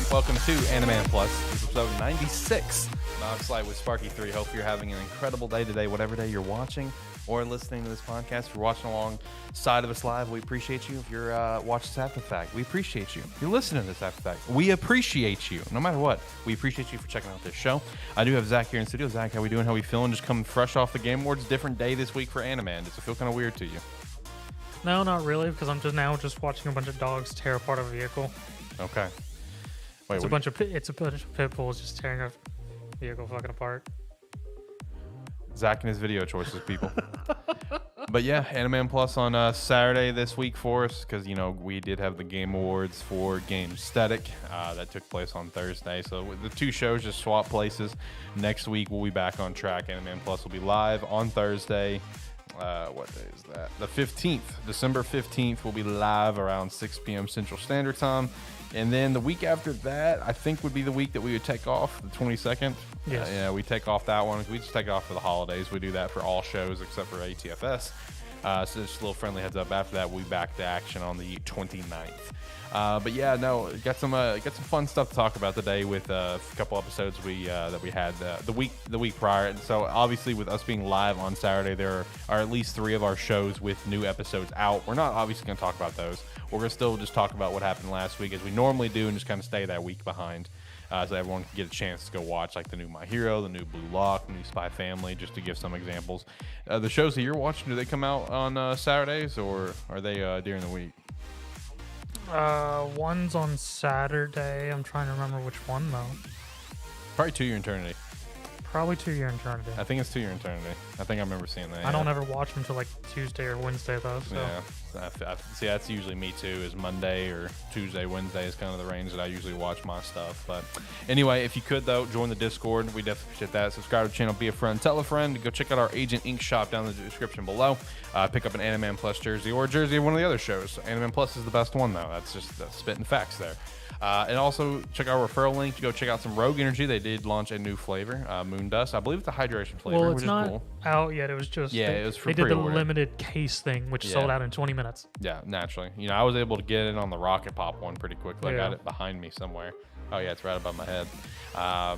Welcome to AniMan Plus. This is episode 96. I'm Slide with Sparky3. Hope you're having an incredible day today, whatever day you're watching or listening to this podcast. If you're watching alongside of us live, we appreciate you. If you're watching this after the fact, we appreciate you. If you're listening to this after the fact, we appreciate you. No matter what, we appreciate you for checking out this show. I do have Zach here in the studio. Zach, how we doing? How we feeling? Just coming fresh off the Game Awards. Different day this week for AniMan. Does it feel kind of weird to you? No, not really, because I'm just watching a bunch of dogs tear apart a vehicle. Okay. Wait, it's a bunch of pit bulls just tearing a vehicle fucking apart. Zach and his video choices, people. But yeah, AniMan Plus on Saturday this week for us, because, you know, we did have the Game Awards for Game Aesthetic. That took place on Thursday. So the two shows just swap places. Next week, we'll be back on track. AniMan Plus will be live on Thursday. What day is that? The 15th. December 15th will be live around 6 p.m. Central Standard Time. And then the week after that, I think, would be the week that we would take off, the 22nd. Yes. Yeah, we take off that one. We just take off for the holidays. We do that for all shows except for ATFS. So just a little friendly heads up. After that, we'll be back to action on the 29th. But yeah, no, got some fun stuff to talk about today with a couple episodes that we had the week prior. And so obviously, with us being live on Saturday, there are at least 3 of our shows with new episodes out. We're not obviously going to talk about those. We're going to still just talk about what happened last week as we normally do, and just kind of stay that week behind, so everyone can get a chance to go watch like the new My Hero, the new Blue Lock, the new Spy Family, just to give some examples. The shows that you're watching, do they come out on Saturdays, or are they during the week? One's on Saturday. I'm trying to remember which one though. Probably To Your Eternity. Probably To Your Eternity. I think it's To Your Eternity. I think I remember seeing that. I don't ever watch them until like Tuesday or Wednesday though. So. Yeah, see, that's usually me too. Is Monday or Tuesday, Wednesday is kind of the range that I usually watch my stuff. But anyway, if you could though, join the Discord. We definitely appreciate that. Subscribe to the channel, be a friend, tell a friend. Go check out our Agent Ink shop down in the description below. Pick up an AniMan Plus jersey or a jersey of one of the other shows. AniMan Plus is the best one though. That's just spitting facts there. And also check our referral link to go check out some Rogue Energy. They did launch a new flavor, Moon Dust. I believe it's a hydration flavor, well, it's which not is cool. out yet. It was just it was for they did the pre-order. limited case thing, which sold out in 20 minutes. Yeah, naturally. I was able to get it on the Rocket Pop one pretty quickly. I got it behind me somewhere. Oh yeah, it's right above my head.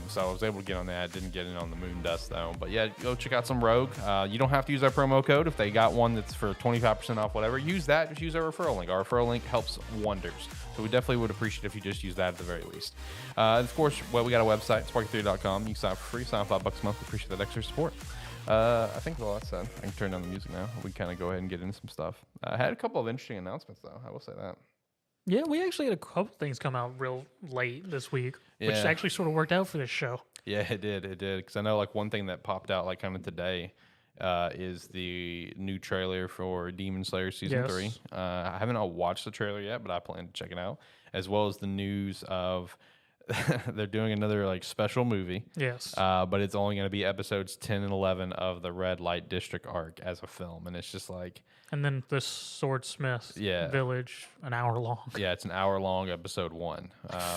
So I was able to get on that. Didn't get it on the Moon Dust though. But yeah, go check out some Rogue. You don't have to use our promo code. If they got one that's for 25% off, whatever, use that. Just use our referral link. Our referral link helps wonders. So we definitely would appreciate if you just use that at the very least. And of course, we got a website, sparky3.com. You can sign up for free, sign up $5 a month. We appreciate that extra support. I think that's all that said. I can turn down the music now. We kind of go ahead and get into some stuff. I had a couple of interesting announcements though. I will say that. Yeah, we actually had a couple things come out real late this week, which actually sort of worked out for this show. Yeah, it did. It did. Because I know like one thing that popped out like kind of today is the new trailer for Demon Slayer Season 3. I haven't watched the trailer yet, but I plan to check it out. As well as the news of they're doing another like special movie. Yes. But it's only going to be episodes 10 and 11 of the Red Light District arc as a film. And it's just like... And then the Swordsmith Village, an hour long. Yeah, it's an hour long, episode 1.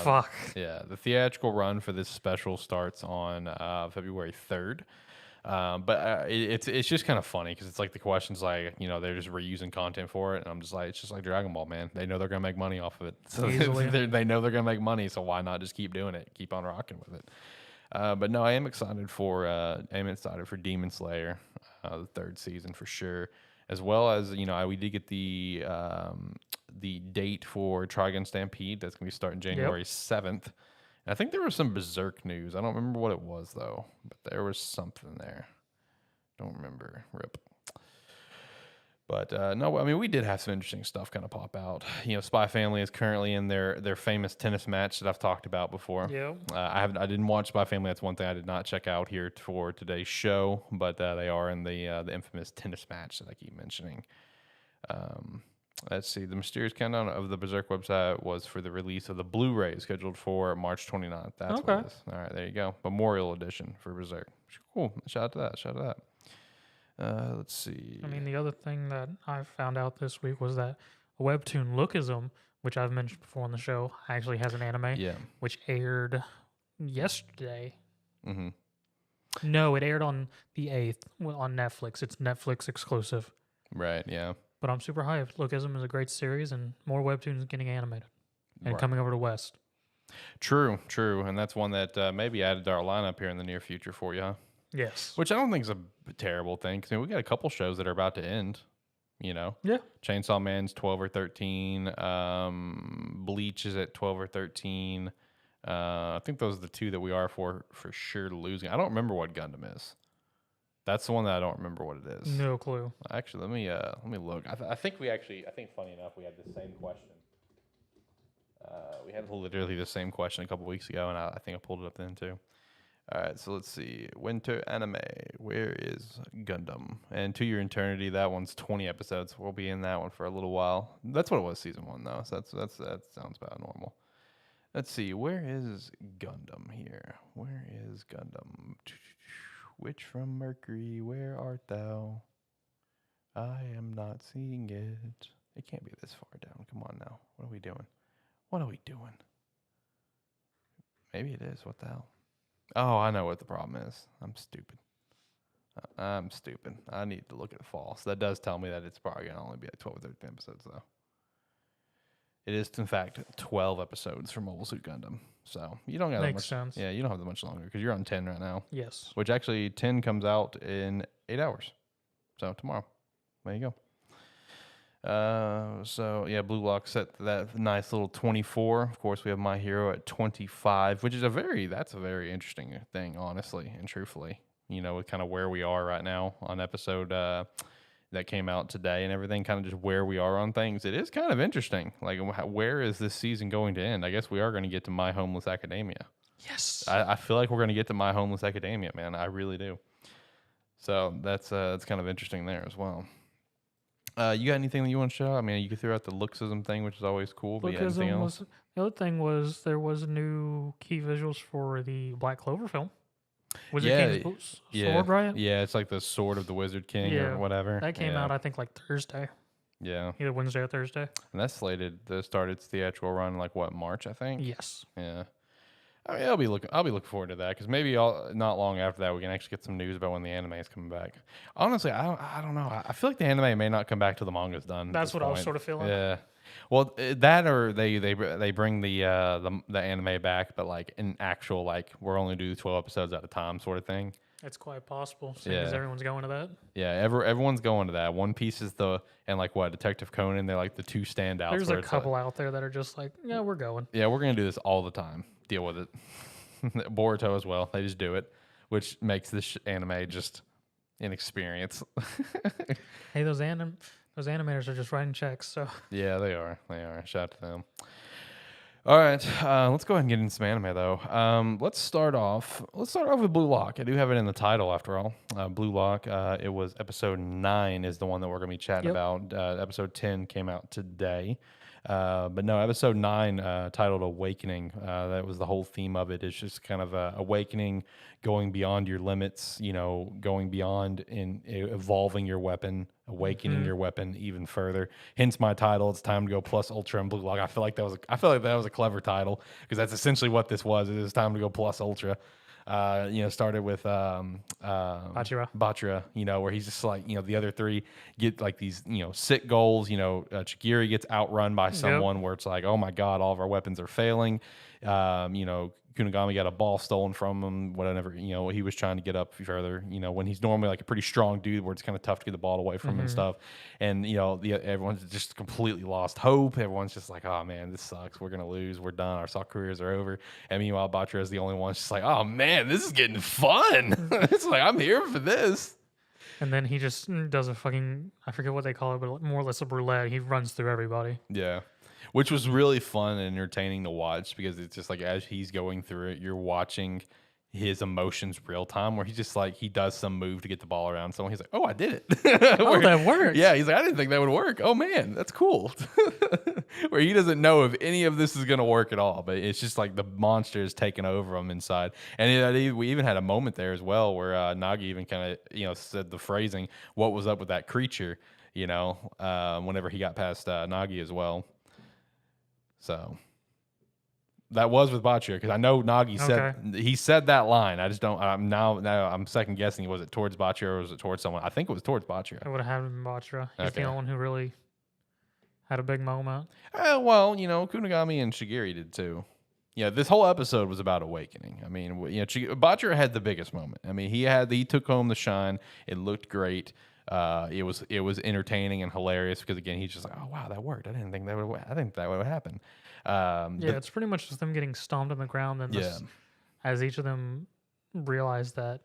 Fuck. Yeah, the theatrical run for this special starts on February 3rd. But it's just kind of funny because it's like the questions like, they're just reusing content for it. And I'm just like, it's just like Dragon Ball, man. They know they're going to make money off of it. So they know they're going to make money. So why not just keep doing it? Keep on rocking with it. But no, I am excited for Demon Slayer, the 3rd season for sure. As well as, we did get the date for Trigun Stampede. That's going to be starting January 7th. And I think there was some Berserk news. I don't remember what it was, though. But there was something there. Don't remember. Rip. But, no, I mean, we did have some interesting stuff kind of pop out. Spy Family is currently in their famous tennis match that I've talked about before. Yeah. I didn't watch Spy Family. That's one thing I did not check out here for today's show. But they are in the infamous tennis match that I keep mentioning. Let's see. The mysterious countdown of the Berserk website was for the release of the Blu-ray scheduled for March 29th. That's what it is. All right, there you go. Memorial edition for Berserk. Cool. Shout out to that. Shout out to that. Let's see. I mean, the other thing that I found out this week was that Webtoon Lookism, which I've mentioned before on the show, actually has an anime, which aired yesterday. Mm-hmm. No, it aired on the 8th on Netflix. It's Netflix exclusive. Right, yeah. But I'm super hyped. Lookism is a great series, and more Webtoons getting animated and coming over to West. True. And that's one that maybe added to our lineup here in the near future for you, huh? Yes. Which I don't think is a terrible thing. Because we got a couple shows that are about to end, Yeah. Chainsaw Man's 12 or 13. Bleach is at 12 or 13. I think those are the 2 that we are for sure losing. I don't remember what Gundam is. That's the one that I don't remember what it is. No clue. Actually, let me look. I think funny enough, we had the same question. We had literally the same question a couple weeks ago, and I think I pulled it up then too. All right, so let's see. Winter Anime. Where is Gundam? And To Your Eternity. That one's 20 episodes. We'll be in that one for a little while. That's what it was, season 1 though. So that sounds about normal. Let's see. Where is Gundam here? Where is Gundam? Which from Mercury? Where art thou? I am not seeing it. It can't be this far down. Come on now. What are we doing? Maybe it is. What the hell? Oh, I know what the problem is. I'm stupid. I'm stupid. I need to look at fall. So that does tell me that it's probably going to only be like 12 or 13 episodes, though. It is, in fact, 12 episodes for Mobile Suit Gundam. So you don't got that much. Makes sense. Yeah, you don't have that much longer because you're on 10 right now. Yes. Which actually 10 comes out in 8 hours. So tomorrow. There you go. So yeah, Blue Lock set that nice little 24. Of course, we have My Hero at 25, which is that's a very interesting thing, honestly and truthfully. With kind of where we are right now on episode that came out today and everything, kind of just where we are on things. It is kind of interesting. Like, where is this season going to end? I guess we are going to get to My Homeless Academia. Yes. I feel like we're going to get to My Homeless Academia, man. I really do. So that's kind of interesting there as well. You got anything that you want to show? I mean, you could throw out the looksism thing, which is always cool. But anything else? The other thing was there was new key visuals for the Black Clover film. Wizard King's sword, right? Yeah, it's like the Sword of the Wizard King or whatever. That came out, I think, like Thursday. Yeah. Either Wednesday or Thursday. And that's slated to start its theatrical run like what, March, I think? Yes. Yeah. I mean, I'll be looking forward to that because maybe not long after that we can actually get some news about when the anime is coming back. Honestly, I don't know. I feel like the anime may not come back till the manga's done. That's what I was sort of feeling. Yeah. Well, that or they bring the anime back, but like an actual like we're only do 12 episodes at a time sort of thing. It's quite possible, seeing as everyone's going to that. Yeah, everyone's going to that. One Piece is and like what, Detective Conan, they're like the two standouts. There's a couple out there that are just like, yeah, we're going. Yeah, we're gonna do this all the time. Deal with it. Boruto as well. They just do it, which makes this anime just inexperience. Hey, those animators are just writing checks. So yeah, they are. Shout out to them. All right, let's go ahead and get into some anime though. Let's start off with Blue Lock. I do have it in the title after all. Blue Lock. It was episode 9 is the one that we're gonna be chatting about. Episode 10 came out today. But no, episode 9, titled Awakening, that was the whole theme of it. It's just kind of awakening, going beyond your limits, going beyond in evolving your weapon, awakening your weapon even further. Hence my title. It's time to go plus ultra and Blue Lock. I feel like that was a clever title because that's essentially what this was. It is time to go plus ultra. Started with Bachira, where he's just like, the other 3 get like these, sick goals. Chigiri gets outrun by someone where it's like, oh my God, all of our weapons are failing. Kunigami got a ball stolen from him, whatever, he was trying to get up further, when he's normally like a pretty strong dude where it's kind of tough to get the ball away from him and stuff. And, everyone's just completely lost hope. Everyone's just like, oh man, this sucks. We're going to lose. We're done. Our soccer careers are over. And meanwhile, Bachira is the only one just like, oh man, this is getting fun. It's like, I'm here for this. And then he just does a fucking, I forget what they call it, but more or less a roulette. He runs through everybody. Yeah. Which was really fun and entertaining to watch because it's just like as he's going through it, you're watching his emotions real time where he's just like, he does some move to get the ball around someone. He's like, oh, I did it. That worked. Yeah, he's like, I didn't think that would work. Oh, man, that's cool. Where he doesn't know if any of this is going to work at all. But it's just like the monster is taking over him inside. And we even had a moment there as well where Nagi even kind of, said the phrasing, what was up with that creature, whenever he got past Nagi as well. So that was with Bachira because I know Nagi said that line. I just don't. Now I'm second guessing. Was it towards Bachira or was it towards someone? I think it was towards Bachira. It would have been Bachira. He's the only one who really had a big moment. Well, Kunigami and Shigiri did too. Yeah, this whole episode was about awakening. I mean, Bachira had the biggest moment. I mean, he took home the shine. It looked great. It was entertaining and hilarious because again he's just like, oh wow, that worked. I didn't think that would happen. It's pretty much just them getting stomped on the ground and as each of them realize that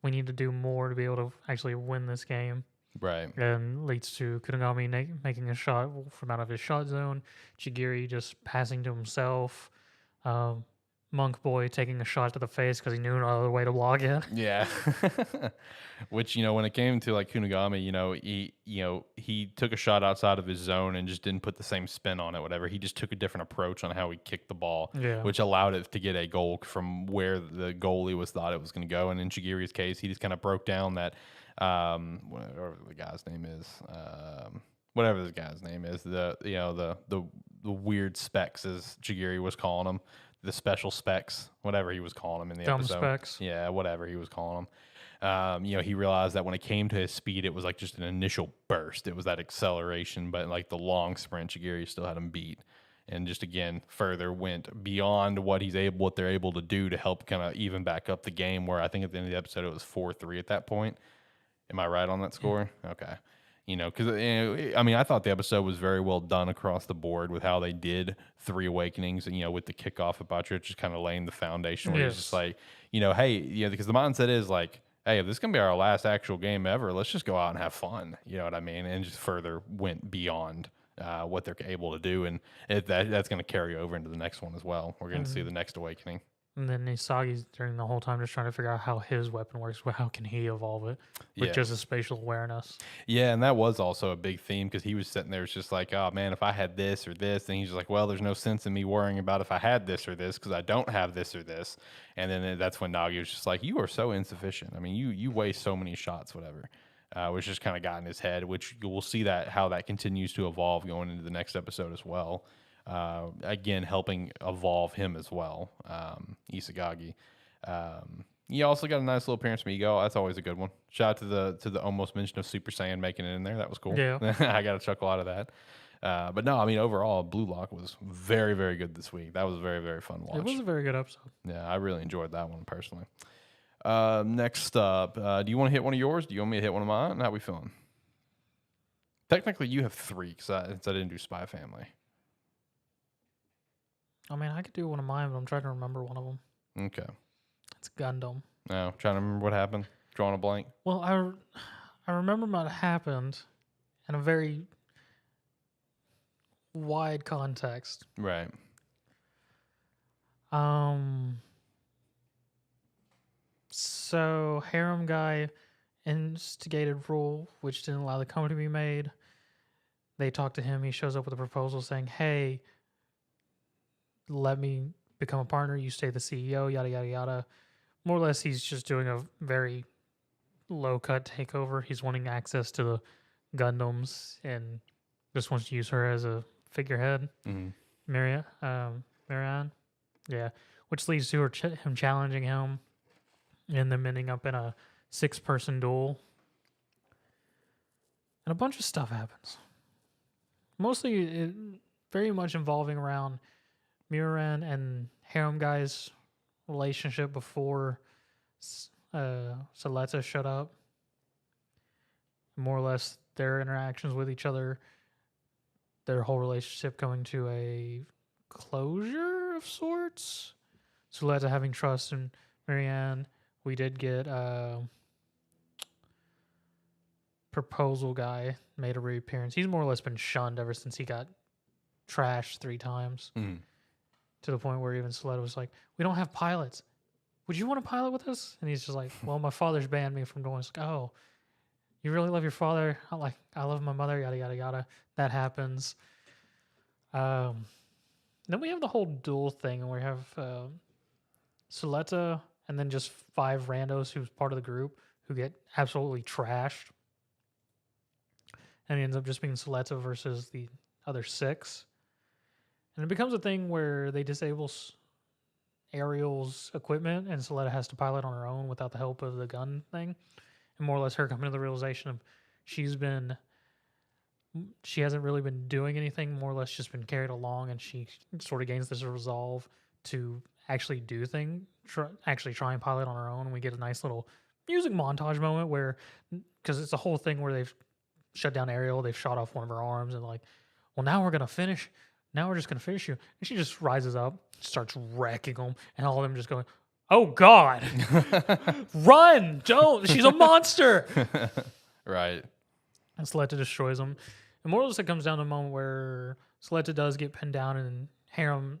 we need to do more to be able to actually win this game. Right. And leads to Kunigami making a shot from out of his shot zone, Chigiri just passing to himself, Monk Boy taking a shot to the face because he knew no other way to block it. Yeah. Which, when it came to like Kunigami, he took a shot outside of his zone and just didn't put the same spin on it, whatever. He just took a different approach on how he kicked the ball, which allowed it to get a goal from where the goalie thought it was going to go. And in Chigiri's case, he just kind of broke down that, whatever the guy's name is, the weird specs as Chigiri was calling them. The special specs, whatever he was calling them in the Dumb episode. specs. Yeah, whatever he was calling them. He realized that when it came to his speed, it was like just an initial burst. It was that acceleration, but like the long sprint, Shigiri still had him beat. And just again, further went beyond what they're able to do to help kind of even back up the game. Where I think at the end of the episode, it was 4-3 at that point. Am I right on that score? Okay. Because I thought the episode was very well done across the board with how they did 3 Awakenings, and with the kickoff of Batra, just kind of laying the foundation where it's just like, hey, because the mindset is like, hey, if this is gonna be our last actual game ever, let's just go out and have fun. You know what I mean? And just further went beyond what they're able to do, and that's going to carry over into the next one as well. We're going to see the next Awakening. And then Isagi's during the whole time just trying to figure out how his weapon works. Well, how can he evolve it with just a spatial awareness? Yeah, and that was also a big theme because he was sitting there, it's just like, oh man, if I had this or this, and he's just like, well, there's no sense in me worrying about if I had this or this because I don't have this or this. And then that's when Nagi was just like, you are so insufficient. I mean, you waste so many shots, whatever. Which just kind of got in his head, which we'll see how that continues to evolve going into the next episode as well. Again, helping evolve him as well, Isagagi. You also got a nice little appearance from Ego. That's always a good one. Shout out to the almost mention of Super Saiyan making it in there. That was cool. Yeah. I got a chuckle out of that. But no, overall, Blue Lock was very, very good this week. That was a very, very fun watch. It was a very good episode. Yeah, I really enjoyed that one personally. Next up, do you want to hit one of yours? Do you want me to hit one of mine? How we feeling? Technically, you have 3 because I didn't do Spy Family. I could do one of mine, but I'm trying to remember one of them. Okay. It's Gundam. No, trying to remember what happened. Drawing a blank. Well, I remember what happened in a very wide context. Right. So Harem guy instigated rule, which didn't allow the company to be made. They talk to him. He shows up with a proposal saying, hey, let me become a partner. You stay the CEO, yada, yada, yada. More or less, he's just doing a very low-cut takeover. He's wanting access to the Gundams and just wants to use her as a figurehead. Mm-hmm. Marianne. Yeah. Which leads to him challenging him and them ending up in a 6-person duel. And a bunch of stuff happens. Mostly it very much involving around Muran and Harem Guy's relationship before Saleta showed up. More or less their interactions with each other, their whole relationship coming to a closure of sorts. Saleta having trust in Marianne. We did get Proposal Guy made a reappearance. He's more or less been shunned ever since he got trashed 3 times. Mm. To the point where even Saleta was like, we don't have pilots. Would you want to pilot with us? And he's just like, well, my father's banned me from doing. It's like, oh, you really love your father? I love my mother, yada, yada, yada. That happens. Then we have the whole duel thing, and we have Saleta and then just 5 randos who's part of the group who get absolutely trashed. And it ends up just being Saleta versus the other 6. And it becomes a thing where they disable Ariel's equipment, and Saleta has to pilot on her own without the help of the gun thing. And more or less her coming to the realization of she hasn't really been doing anything, more or less just been carried along, and she sort of gains this resolve to actually do things, actually try and pilot on her own. And we get a nice little music montage moment where, because it's a whole thing where they've shut down Ariel, they've shot off one of her arms, and like, well, now we're just going to finish you. And she just rises up, starts wrecking them, and all of them just going, oh, God. Run! Don't! She's a monster! Right. And Saleta destroys them. And more or less it comes down to a moment where Saleta does get pinned down, and Harem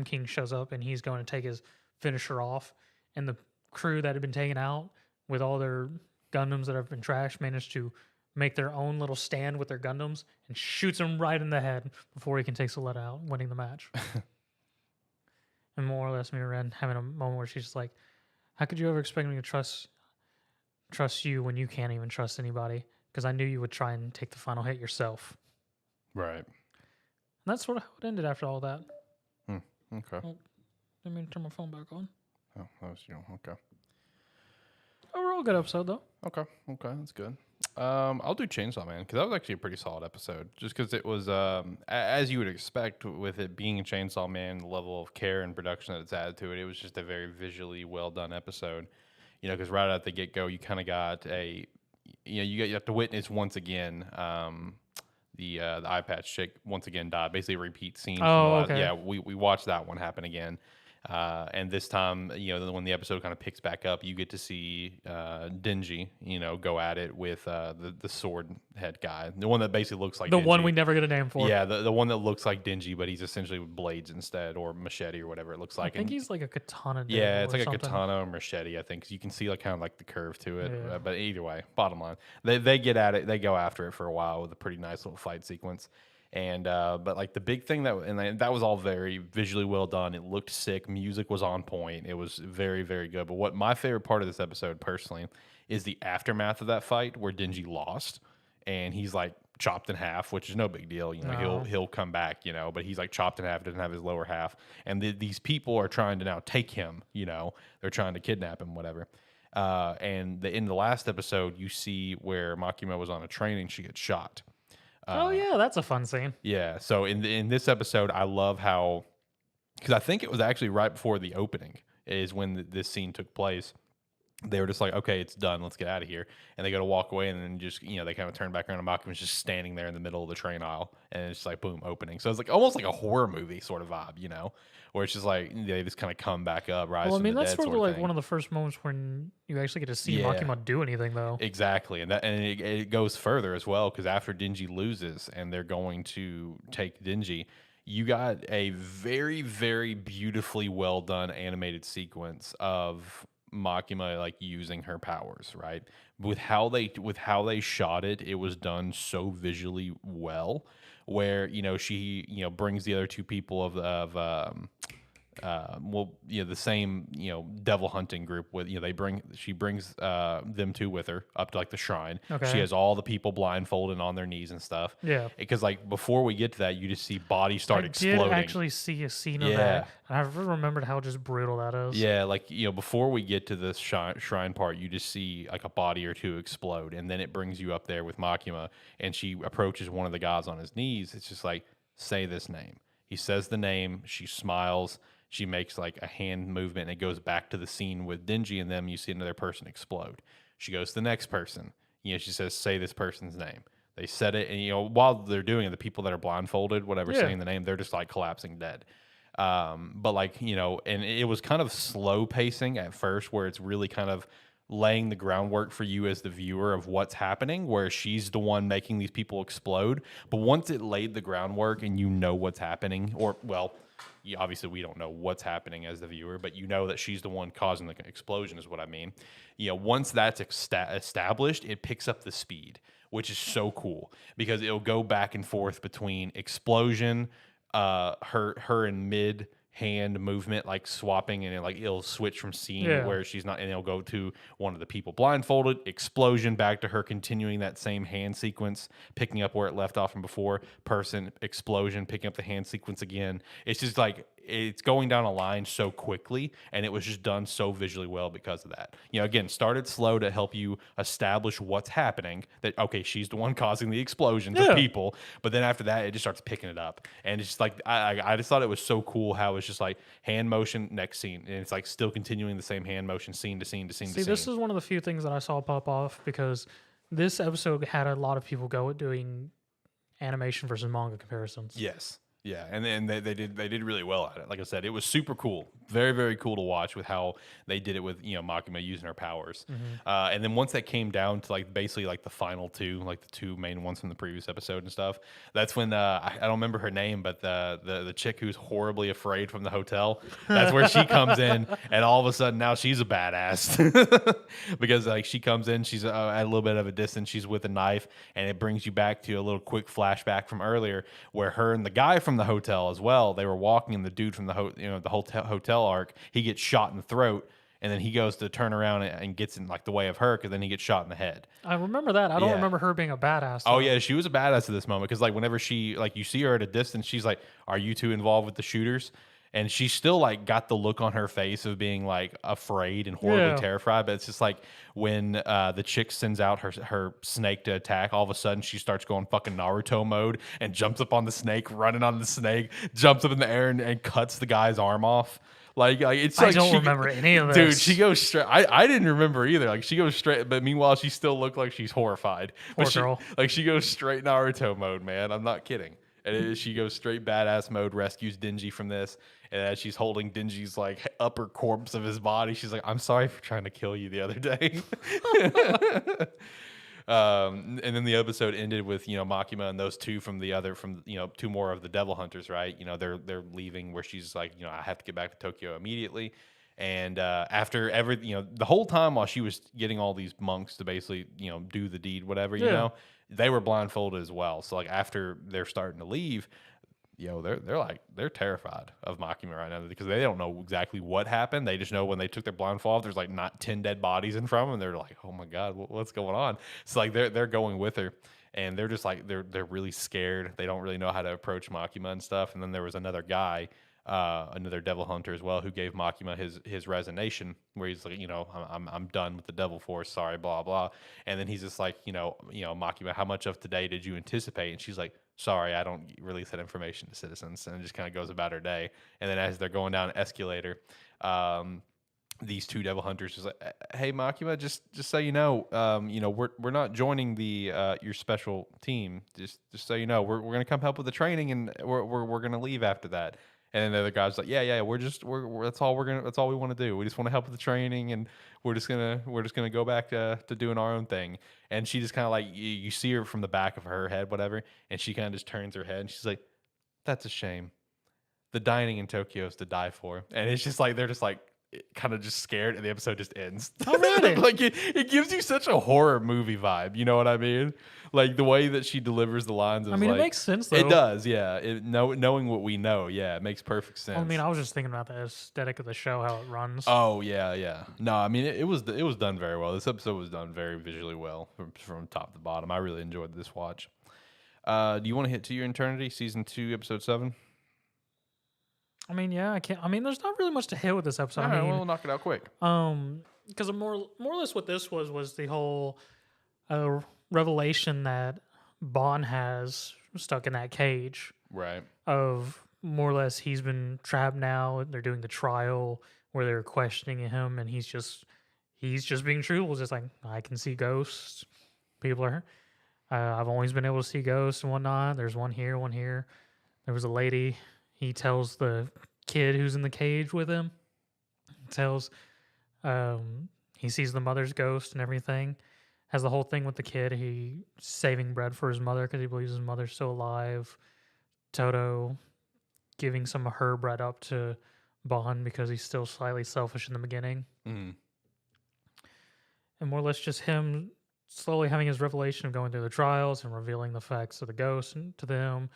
King shows up, and he's going to take his finisher off. And the crew that had been taken out with all their Gundams that have been trashed managed to make their own little stand with their Gundams and shoots him right in the head before he can take Saleta out, winning the match. And more or less Miren having a moment where she's just like, how could you ever expect me to trust you when you can't even trust anybody? Because I knew you would try and take the final hit yourself. Right. And that's sort of how it ended after all that. Okay. Oh, let me turn my phone back on. Oh, that was okay. Overall, good episode though. Okay, that's good. I'll do Chainsaw Man because that was actually a pretty solid episode. Just because it was, as you would expect, with it being a Chainsaw Man, the level of care and production that it's added to it, it was just a very visually well done episode. You know, because right out the get go, you kind of got you have to witness once again. The eye patch chick once again died. Basically, a repeat scene. Okay. Yeah, we watched that one happen again. And this time, you know, when the episode kind of picks back up, you get to see Denji, you know, go at it with the sword head guy, the one that basically looks like the Denji. one we never get a name for. Yeah, the one that looks like Denji, but he's essentially with blades instead, or machete or whatever it looks like. I think he's like a katana. Yeah, it's like something. a katana or machete, I think, 'cause you can see like kind of like the curve to it. Yeah. But either way, bottom line, they get at it, they go after it for a while with a pretty nice little fight sequence. And but like the big thing that was all very visually well done. It looked sick. Music was on point. It was very, very good. But what my favorite part of this episode personally is the aftermath of that fight where Denji lost and he's like chopped in half, which is no big deal. You know, No. he'll come back, you know, but he's like chopped in half, doesn't have his lower half. And these people are trying to now take him, you know, they're trying to kidnap him, whatever. And in the last episode, you see where Makima was on a train and she gets shot. Oh yeah, that's a fun scene. Yeah. So in this episode, I love how, because I think it was actually right before the opening is when this scene took place. They were just like, okay, it's done. Let's get out of here. And they go to walk away, and then just, you know, they kind of turn back around, and Makima's just standing there in the middle of the train aisle, and it's like, boom, opening. So it's like almost like a horror movie sort of vibe, you know, where it's just like they just kind of come back up, rise Well, I from mean, the that's dead sort of sort like thing. one of the first moments when you actually get to see Yeah. Makima do anything, though. Exactly, and it goes further as well, because after Denji loses and they're going to take Denji, you got a very, very beautifully well done animated sequence of Makima like using her powers, right? With how they shot it, it was done so visually well, where, you know, she, you know, brings the other two people the same, you know, devil hunting group with, you know, she brings them two with her up to like the shrine. Okay. She has all the people blindfolded on their knees and stuff. Yeah. Because like before we get to that, you just see bodies start I exploding. did actually see a scene of Yeah. that. And I remembered how just brutal that is. Yeah, like, you know, before we get to this shrine part, you just see like a body or two explode, and then it brings you up there with Makima, and she approaches one of the gods on his knees. It's just like, say this name. He says the name. She smiles. She makes like a hand movement, and it goes back to the scene with Denji and them. You see another person explode. She goes to the next person. You know, she says, say this person's name. They said it, and, you know, while they're doing it, the people that are blindfolded, whatever, Yeah. saying the name, they're just like collapsing dead. But like, you know, and it was kind of slow pacing at first, where it's really kind of laying the groundwork for you as the viewer of what's happening, where she's the one making these people explode. But once it laid the groundwork and you know what's happening, or, well, obviously we don't know what's happening as the viewer, but you know that she's the one causing the explosion is what I mean. You know, once that's established, it picks up the speed, which is so cool, because it'll go back and forth between explosion, her in mid hand movement, like swapping, and it'll switch from scene where she's not, and it'll go to one of the people blindfolded, explosion, back to her continuing that same hand sequence, picking up where it left off from before, person, explosion, picking up the hand sequence again. It's just like, it's going down a line so quickly, and it was just done so visually well because of that. You know, again, started slow to help you establish what's happening, that, okay, she's the one causing the explosions of people, but then after that, it just starts picking it up. And it's just like, I just thought it was so cool how it's just like hand motion, next scene, and it's like still continuing the same hand motion, scene to scene to scene to scene. See, this is one of the few things that I saw pop off, because this episode had a lot of people go doing animation versus manga comparisons. Yes. Yeah, and then they did really well at it. Like I said, it was super cool, very, very cool to watch with how they did it with, you know, Makima using her powers. And then once that came down to like basically like the final two, like the two main ones from the previous episode and stuff, that's when I don't remember her name, but the chick who's horribly afraid from the hotel, that's where she comes in, and all of a sudden now she's a badass because like she comes in, she's at a little bit of a distance, she's with a knife, and it brings you back to a little quick flashback from earlier where her and the guy from the hotel as well, they were walking, and the dude from the hotel arc, he gets shot in the throat, and then he goes to turn around and gets in like the way of her, because then he gets shot in the head. I remember that. I don't remember her being a badass, though. Oh yeah, she was a badass at this moment, because like whenever she, like, you see her at a distance, she's like, are you two involved with the shooters? And she's still like got the look on her face of being like afraid and horribly terrified. But it's just like when the chick sends out her snake to attack, all of a sudden she starts going fucking Naruto mode and jumps up on the snake, running on the snake, jumps up in the air and cuts the guy's arm off. Like it's like I don't remember any of this. Dude, she goes straight. I didn't remember either. Like she goes straight, but meanwhile she still looked like she's horrified. Poor But girl. she goes straight Naruto mode, man. I'm not kidding. And she goes straight badass mode, rescues Denji from this, and as she's holding Denji's like upper corpse of his body, she's like, "I'm sorry for trying to kill you the other day." And then the episode ended with Makima and those two from two more of the Devil Hunters, right? They're leaving where she's like, I have to get back to Tokyo immediately. And after the whole time while she was getting all these monks to basically do the deed, whatever, they were blindfolded as well. So like after they're starting to leave, they're terrified of Makima right now because they don't know exactly what happened. They just know when they took their blindfold off, there's like not 10 dead bodies in front of them. They're like, oh my god, what's going on? So like they're going with her, and they're just like they're really scared. They don't really know how to approach Makima and stuff. And then there was another guy, another devil hunter as well, who gave Makima his resignation, where he's like, I'm done with the devil force, sorry, blah blah. And then he's just like, Makima, how much of today did you anticipate? And she's like, sorry, I don't release that information to citizens, and it just kind of goes about her day. And then as they're going down an escalator, these two devil hunters is like, hey Makima, just so you know, we're not joining the your special team. Just so you know, we're gonna come help with the training, and we're gonna leave after that. And then the other guy's like, yeah, we're that's all we want to do. We just want to help with the training, and we're just gonna go back to doing our own thing. And she just kind of like you see her from the back of her head, whatever, and she kind of just turns her head and she's like, that's a shame. The dining in Tokyo is to die for. And it's just like they're just like kind of just scared, and the episode just ends. Oh, really? Like it gives you such a horror movie vibe. You know what I mean? Like the way that she delivers the lines. Is I mean, like, it makes sense though. It does, yeah. Knowing what we know, yeah, it makes perfect sense. I mean, I was just thinking about the aesthetic of the show, how it runs. Oh yeah. No, I mean it was done very well. This episode was done very visually well from top to bottom. I really enjoyed this watch. Do you want to hit To Your Eternity, season 2, episode 7? I mean, yeah, I can't. I mean, there's not really much to hit with this episode. All right, I mean, we'll knock it out quick. Because more or less what this was the whole revelation that Bond has stuck in that cage. Right. Of more or less he's been trapped now. They're doing the trial where they're questioning him, and he's just being truthful. Just like, I can see ghosts. People are. I've always been able to see ghosts and whatnot. There's one here, one here. There was a lady. He tells the kid who's in the cage with him. He sees the mother's ghost and everything. Has the whole thing with the kid. He saving bread for his mother because he believes his mother's still alive. Toto giving some of her bread up to Bond because he's still slightly selfish in the beginning. Mm. And more or less just him slowly having his revelation of going through the trials and revealing the facts of the ghost to them.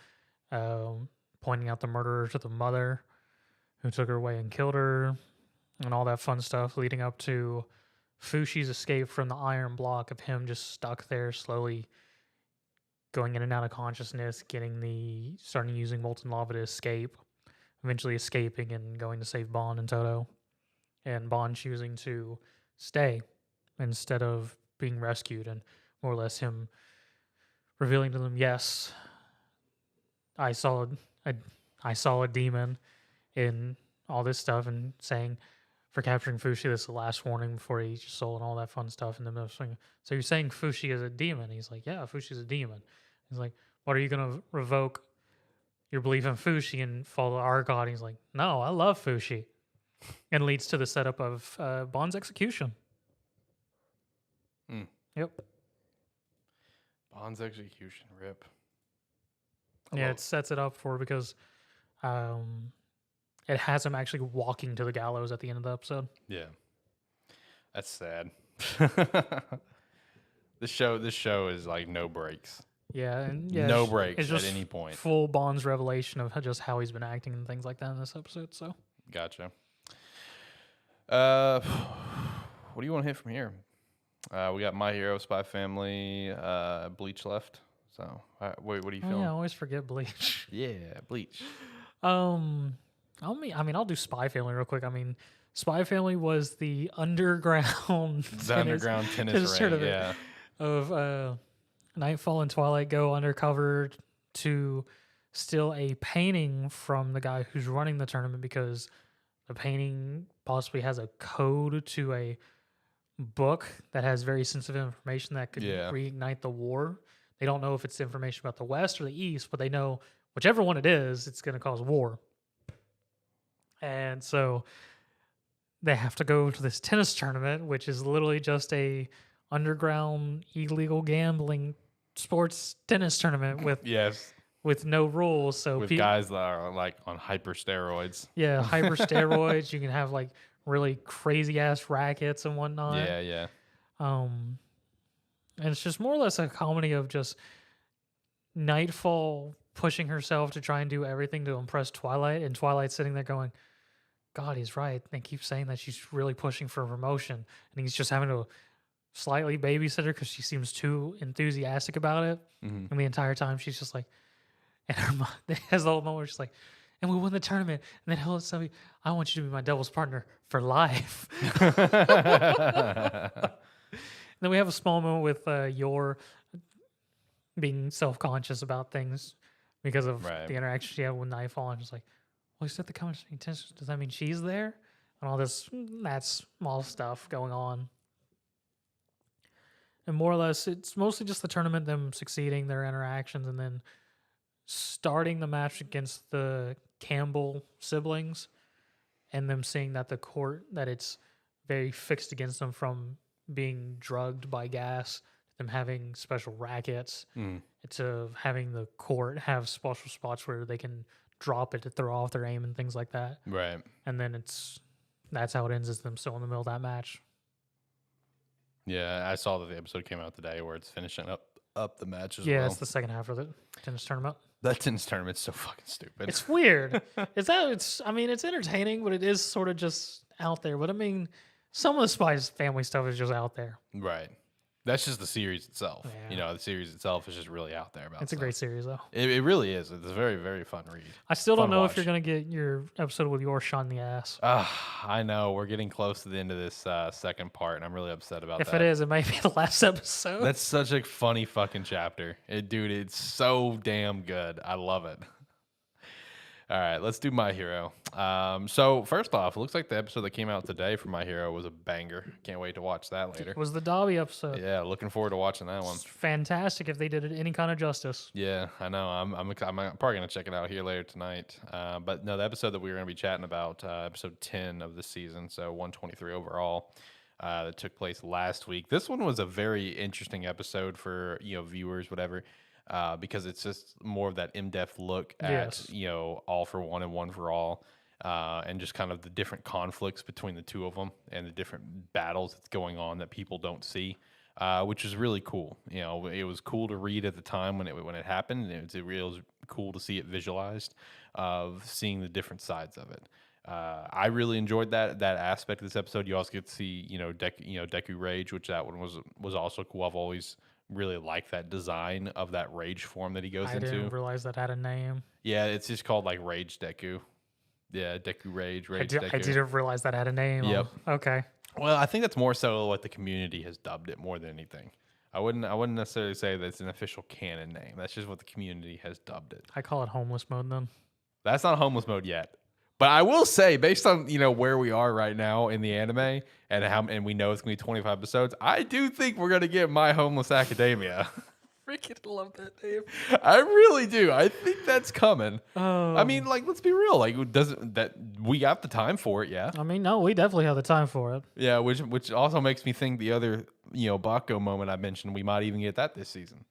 Pointing out the murderer to the mother who took her away and killed her, and all that fun stuff leading up to Fushi's escape from the iron block of him just stuck there, slowly going in and out of consciousness, starting using molten lava to escape, eventually escaping and going to save Bond and Toto, and Bond choosing to stay instead of being rescued, and more or less him revealing to them, yes, I saw a demon in all this stuff, and saying for capturing Fushi, this is the last warning before he eats your soul and all that fun stuff in the middle of swing. So you're saying Fushi is a demon? He's like, yeah, Fushi's a demon. He's like, what, are you going to revoke your belief in Fushi and follow our god? He's like, no, I love Fushi. And leads to the setup of Bond's execution. Mm. Yep. Bond's execution, rip. Yeah, it sets it up for because it has him actually walking to the gallows at the end of the episode. Yeah, that's sad. This show is like no breaks. Yeah, and no breaks it's just at any point. Full Bond's revelation of just how he's been acting and things like that in this episode. So gotcha. What do you want to hit from here? We got My Hero, Spy Family, Bleach left. So, what are you feeling? Yeah, I always forget Bleach. Yeah, Bleach. I'll do Spy Family real quick. I mean, Spy Family was the underground The underground tennis ring, tournament yeah. of Nightfall and Twilight go undercover to steal a painting from the guy who's running the tournament because the painting possibly has a code to a book that has very sensitive information that could Yeah. reignite the war. They don't know if it's information about the West or the East, but they know whichever one it is, it's going to cause war. And so they have to go to this tennis tournament, which is literally just a underground illegal gambling sports tennis tournament Yes, with no rules. So with guys that are like on hyper steroids. yeah, hyper steroids. You can have like really crazy ass rackets and whatnot. Yeah, yeah. And it's just more or less a comedy of just Nightfall pushing herself to try and do everything to impress Twilight, and Twilight sitting there going, God, he's right. They keep saying that she's really pushing for promotion, and he's just having to slightly babysit her because she seems too enthusiastic about it. Mhm. And the entire time she's just like, and her mom has the whole moment where she's like, and we won the tournament, and then he'll tell me, I want you to be my doubles partner for life. Then we have a small moment with Yor being self-conscious about things because of Right. the interaction she had with Nightfall, and just like, well, he said the comments intentions. Does that mean she's there? And all this that small stuff going on. And more or less, it's mostly just the tournament, them succeeding, their interactions, and then starting the match against the Campbell siblings, and them seeing that the court, that it's very fixed against them from being drugged by gas, them having special rackets, to having the court have special spots where they can drop it to throw off their aim and things like that. Right. And then that's how it ends, is them still in the middle of that match. Yeah, I saw that the episode came out today where it's finishing up the match as Yeah, well. it's the second half of the tennis tournament. That tennis tournament's so fucking stupid. It's weird. It's entertaining, but it is sort of just out there. But I mean, some of the Spy Family stuff is just out there. Right. That's just the series itself. Yeah. You know, the series itself is just really out there about It's a stuff. great series, though. It really is. It's a very, very fun read. I still Fun don't know watch. if you're going to get your episode with your shot in the ass. I know. We're getting close to the end of this second part, and I'm really upset about If that. it is, it might be the last episode. That's such a funny fucking chapter. Dude, it's so damn good. I love it. All right, let's do My Hero. So first off, it looks like the episode that came out today for My Hero was a banger. Can't wait to watch that later. It was the Dobby episode. Yeah, looking forward to watching that one. It's fantastic if they did it any kind of justice. Yeah, I know. I'm probably gonna check it out here later tonight. But no, the episode that we were gonna be chatting about, episode 10 of the season, so 123 overall, that took place last week. This one was a very interesting episode for viewers, whatever, because it's just more of that in-depth look at All for One and One for All, and just kind of the different conflicts between the two of them and the different battles that's going on that people don't see. Which is really cool. It was cool to read at the time when it happened. It was cool to see it visualized, of seeing the different sides of it. I really enjoyed that aspect of this episode. You also get to see Deku Rage, which that one was also cool. I've always really liked that design of that rage form that he goes into. I didn't realize that had a name. Yeah, it's just called like Rage Deku. Yeah, Deku Rage Deku. I didn't realize that had a name. Yep. Okay. Well, I think that's more so what the community has dubbed it more than anything. I wouldn't necessarily say that it's an official canon name. That's just what the community has dubbed it. I call it homeless mode then. That's not homeless mode yet. But I will say, based on where we are right now in the anime and we know it's gonna be 25 episodes, I do think we're gonna get My Homeless Academia. Freaking love that name. I really do. I think that's coming. I mean, like, let's be real. Like, we got the time for it? Yeah. I mean, no, we definitely have the time for it. Yeah, which also makes me think the other Bako moment I mentioned, we might even get that this season.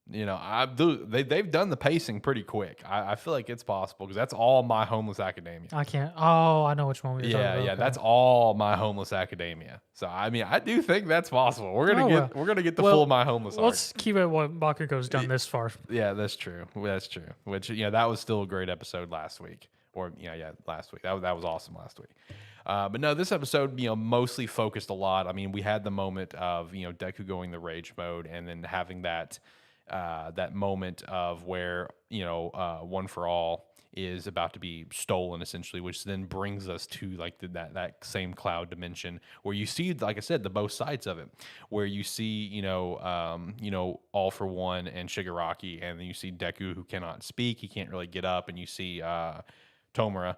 They've done the pacing pretty quick. I feel like it's possible because that's all My Homeless Academia. I can't. Oh, I know which one you're talking about. Yeah, Okay. that's all My Homeless Academia. So I mean, I do think that's possible. We're gonna get the full My Homeless arc. Let's keep it what Bakugo's done this far. Yeah, that's true. That's true. Which that was still a great episode last week. Or last week. That was awesome last week. But no, this episode, mostly focused a lot. I mean, we had the moment of Deku going the rage mode and then having that that moment of where One for All is about to be stolen, essentially, which then brings us to like that same cloud dimension where you see, like I said, the both sides of it, where you see All for One and Shigaraki, and then you see Deku, who cannot speak, he can't really get up, and you see Tomura.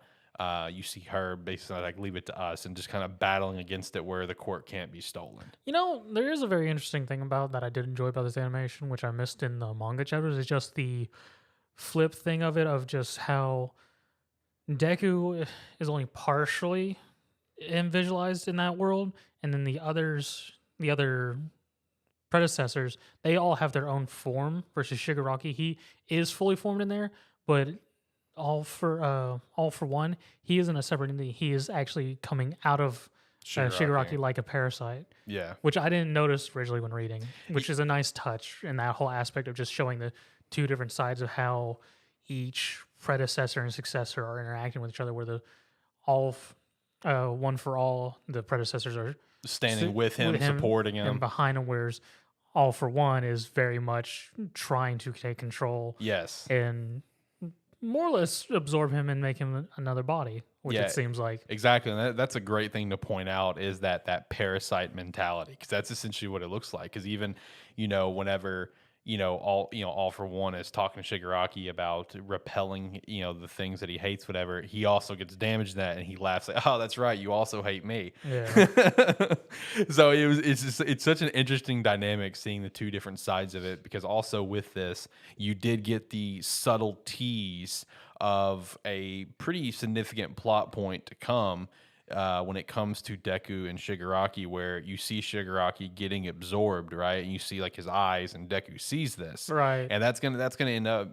You see her basically like leave it to us and just kind of battling against it where the court can't be stolen. There is a very interesting thing about that I did enjoy about this animation, which I missed in the manga chapters, is just the flip thing of it, of just how Deku is only partially visualized in that world, and then the other predecessors, they all have their own form. Versus Shigaraki, he is fully formed in there, but all for One, he isn't a separate entity. He is actually coming out of Shigaraki like a parasite. Yeah, which I didn't notice originally when reading, which is a nice touch in that whole aspect of just showing the two different sides of how each predecessor and successor are interacting with each other. Where the One for All, the predecessors are standing with him, supporting him, and behind him, whereas All for One is very much trying to take control. Yes, and more or less absorb him and make him another body, which it seems like. Exactly. And that's a great thing to point out, is that parasite mentality, because that's essentially what it looks like. Because even, whenever, All for One is talking to Shigaraki about repelling, the things that he hates, whatever, he also gets damaged in that, and he laughs like, oh, that's right, you also hate me. Yeah. So it's such an interesting dynamic seeing the two different sides of it, because also with this, you did get the subtle tease of a pretty significant plot point to come when it comes to Deku and Shigaraki, where you see Shigaraki getting absorbed, right? And you see like his eyes, and Deku sees this, right? And that's gonna end up,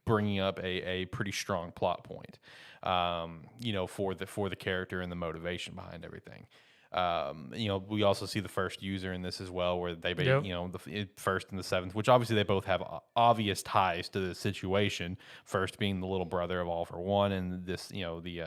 bringing up a pretty strong plot point, for the character and the motivation behind everything. We also see the first user in this as well, where they, the first and the seventh, which obviously they both have obvious ties to the situation. First being the little brother of All for One, and this, the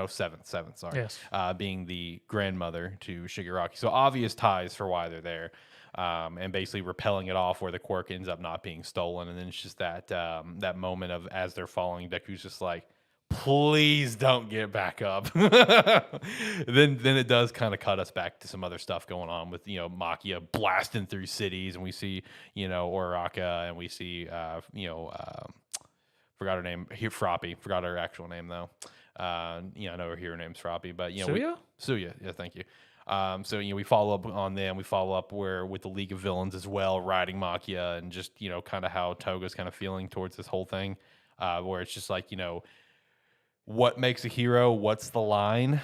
seventh, sorry, yes, being the grandmother to Shigaraki. So obvious ties for why they're there. And basically repelling it off, where the quirk ends up not being stolen, and then it's just that moment of, as they're falling, Deku's just like, please don't get back up. then it does kind of cut us back to some other stuff going on with Makia blasting through cities, and we see Uraraka, and we see forgot her name, Froppy, forgot her actual name though. I know her hero name's Froppy, but Suya, yeah, thank you. So we follow up on them. We follow up with the League of Villains as well, riding Makia, and just kind of how Toga's kind of feeling towards this whole thing, where it's just like what makes a hero? What's the line?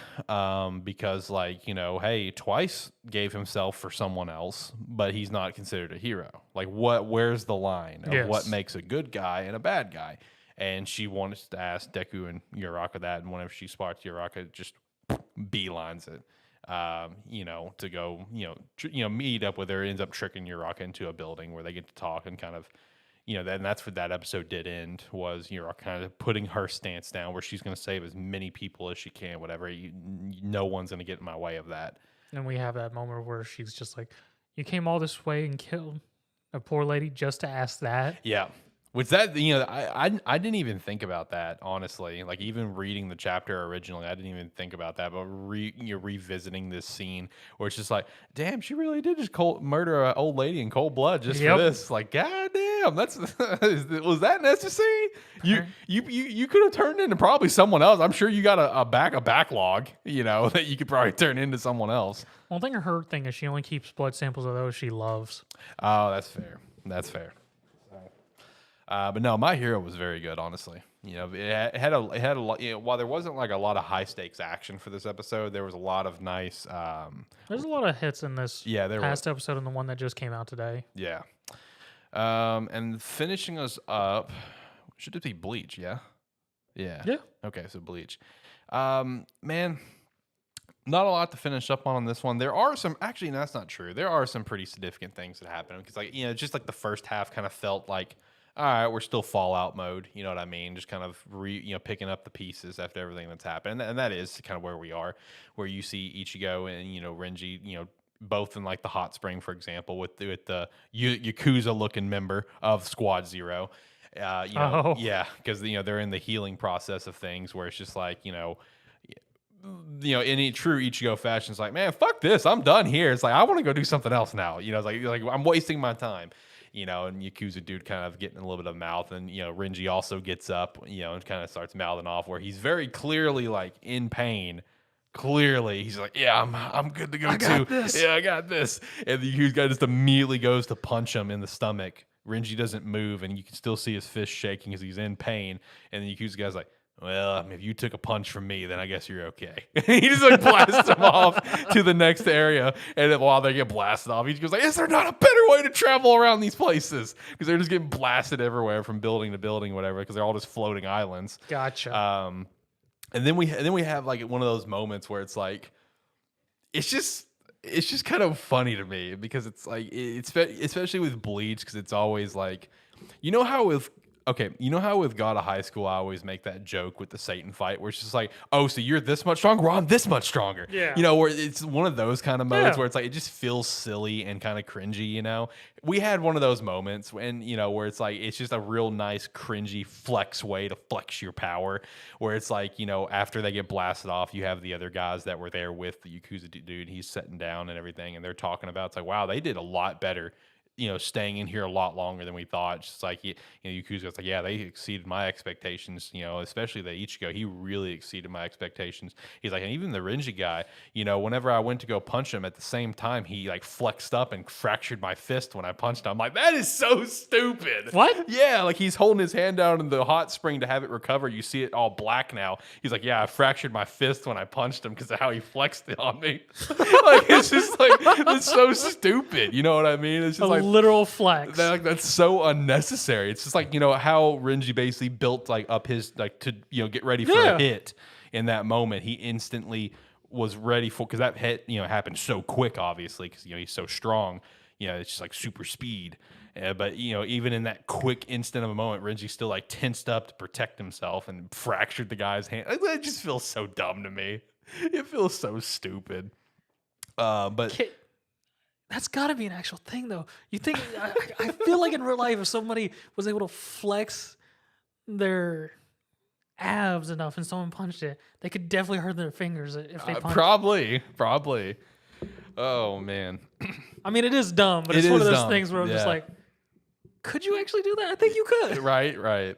Because hey, Twice gave himself for someone else, but he's not considered a hero. Like where's the line of what makes a good guy and a bad guy? And she wanted to ask Deku and Uraraka that, and whenever she spots Uraraka, just beelines it. To go, meet up with her, ends up tricking Uraraka into a building where they get to talk and kind of, and that's what that episode did end, was Uraraka kind of putting her stance down, where she's going to save as many people as she can, whatever. No one's going to get in my way of that. And we have that moment where she's just like, you came all this way and killed a poor lady just to ask that? Yeah. Which that, I didn't even think about that, honestly. Like, even reading the chapter originally, I didn't even think about that. But revisiting this scene where it's just like, damn, she really did just murder an old lady in cold blood just for this. Like, goddamn, was that necessary? You could have turned into probably someone else. I'm sure you got a backlog, that you could probably turn into someone else. One thing her thing is she only keeps blood samples of those she loves. Oh, that's fair. That's fair. But no, My Hero was very good, honestly. It had a lot. While there wasn't like a lot of high stakes action for this episode, there was a lot of nice. There's a lot of hits in this. Past episode and the one that just came out today. Yeah. And finishing us up, should it be Bleach? Yeah. Yeah. Okay, so Bleach. Man, not a lot to finish up on this one. There are some. Actually, no, that's not true. There are some pretty significant things that happen, because just like the first half kind of felt like, all right, we're still Fallout mode. You know what I mean? Just kind of picking up the pieces after everything that's happened. And that is kind of where we are, where you see Ichigo and, Renji, both in like the hot spring, for example, with the Yakuza looking member of Squad Zero. Oh. Yeah, because they're in the healing process of things where it's just like in true Ichigo fashion, it's like, man, fuck this, I'm done here. It's like I want to go do something else now. It's like I'm wasting my time. And Yakuza dude kind of getting a little bit of mouth, and Renji also gets up, and kind of starts mouthing off where he's very clearly like in pain. Clearly, he's like, yeah, I'm good to go I got too. this. Yeah, I got this. And the Yakuza guy just immediately goes to punch him in the stomach. Renji doesn't move, and you can still see his fist shaking as he's in pain. And the Yakuza guy's like, well, if you took a punch from me, then I guess you're okay. He just like blasts him off to the next area. And then while they get blasted off, he goes like, is there not a better way to travel around these places? Because they're just getting blasted everywhere from building to building, whatever, because they're all just floating islands. Gotcha. And then we have like one of those moments where it's like, it's just kind of funny to me because it's like, especially with Bleach, because it's always like, how with God of High School, I always make that joke with the Satan fight where it's just like, oh, so you're this much stronger? Well, I'm this much stronger. Yeah. Where it's one of those kind of moments Yeah. where it's like, it just feels silly and kind of cringy, We had one of those moments when, where it's like, it's just a real nice cringy flex way to flex your power, where it's like, after they get blasted off, you have the other guys that were there with the Yakuza dude, he's sitting down and everything, and they're talking about, it's like, wow, they did a lot better staying in here a lot longer than we thought. It's just like, Yakuza, it's like, yeah, they exceeded my expectations, especially the Ichigo. He really exceeded my expectations. He's like, and even the Renji guy, whenever I went to go punch him at the same time, he like flexed up and fractured my fist when I punched him. I'm like, that is so stupid. What? Yeah, like he's holding his hand down in the hot spring to have it recover. You see it all black now. He's like, yeah, I fractured my fist when I punched him because of how he flexed it on me. Like, it's just like, it's so stupid. You know what I mean? It's just like, literal flex. That's so unnecessary. It's just like, how Renji basically built like up his like to get ready for a hit in that moment. He instantly was ready for, because that hit happened so quick, obviously, because he's so strong. It's just like super speed. But even in that quick instant of a moment, Renji still like tensed up to protect himself and fractured the guy's hand. It just feels so dumb to me. It feels so stupid. But that's got to be an actual thing, though. You think? I feel like in real life, if somebody was able to flex their abs enough and someone punched it, they could definitely hurt their fingers if they punched. Probably. Oh man. I mean, it is dumb, but it's one of those things where I'm just like, could you actually do that? I think you could. Right.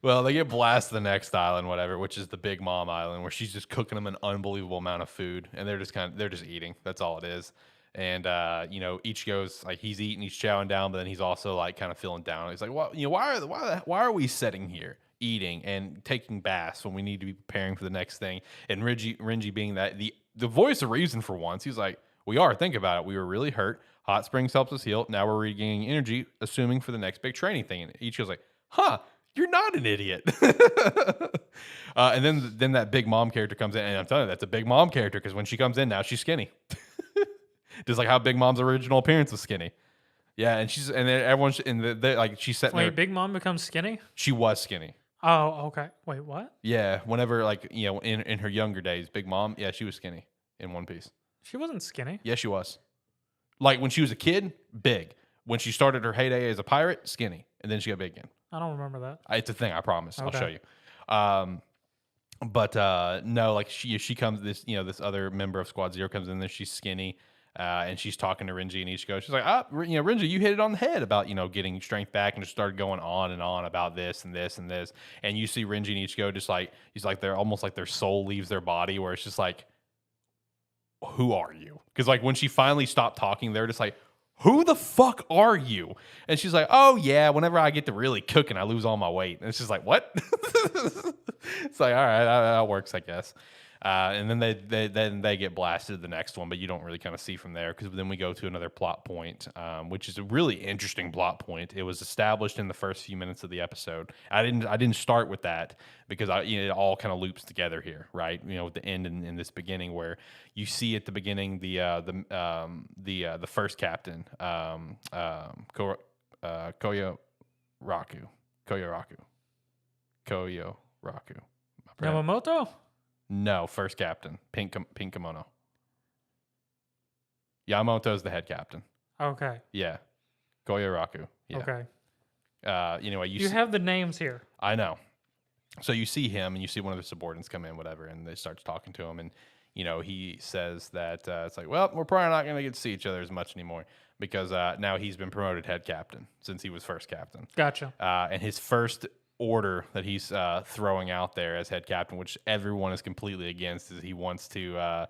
Well, they get blasted to the next island, whatever, which is the Big Mom Island, where she's just cooking them an unbelievable amount of food, and they're just eating. That's all it is. And Ichigo's like, he's eating, he's chowing down, but then he's also like kind of feeling down. He's like, well, why are we sitting here eating and taking baths when we need to be preparing for the next thing? And Renji being that the voice of reason for once, he's like, we are. Think about it. We were really hurt. Hot springs helps us heal. Now we're regaining energy, assuming for the next big training thing. And Ichigo's like, huh, you're not an idiot. And then that Big Mom character comes in, and I'm telling you, that's a Big Mom character, because when she comes in now, she's skinny. Just like how Big Mom's original appearance was skinny. Yeah, and then everyone's like, she's sitting there. Wait, Big Mom becomes skinny? She was skinny. Oh, okay. Wait, what? Yeah, whenever like in her younger days, Big Mom, yeah, she was skinny in One Piece. She wasn't skinny. Yeah, she was. Like when she was a kid, big. When she started her heyday as a pirate, skinny, and then she got big again. I don't remember that. It's a thing, I promise. Okay. I'll show you. But no, like she comes, this other member of Squad Zero comes in there. She's skinny, and she's talking to Renji and Ichigo. She's like, Renji, you hit it on the head about getting strength back, and just started going on and on about this and this and this. And you see Renji and Ichigo just like, he's like, they're almost like their soul leaves their body, where it's just like, who are you? Because like when she finally stopped talking, they're just like, who the fuck are you? And she's like, oh yeah, whenever I get to really cooking, I lose all my weight. And it's just like, what? It's like, all right, that works, I guess. And then they get blasted to the next one, but you don't really kind of see from there, because then we go to another plot point, which is a really interesting plot point. It was established in the first few minutes of the episode. I didn't start with that because it all kind of loops together here, right? With the end and this beginning, where you see at the beginning the first captain, Koyoraku. Yamamoto? No, first captain, pink kimono. Yamamoto's the head captain. Okay. Yeah. Koyaraku. Yeah. Okay. Anyway, You have the names here. I know. So you see him, and you see one of the subordinates come in, whatever, and they start talking to him, and he says that it's like, well, we're probably not going to get to see each other as much anymore because now he's been promoted head captain since he was first captain. Gotcha. And his first order that he's throwing out there as head captain, which everyone is completely against, is he wants to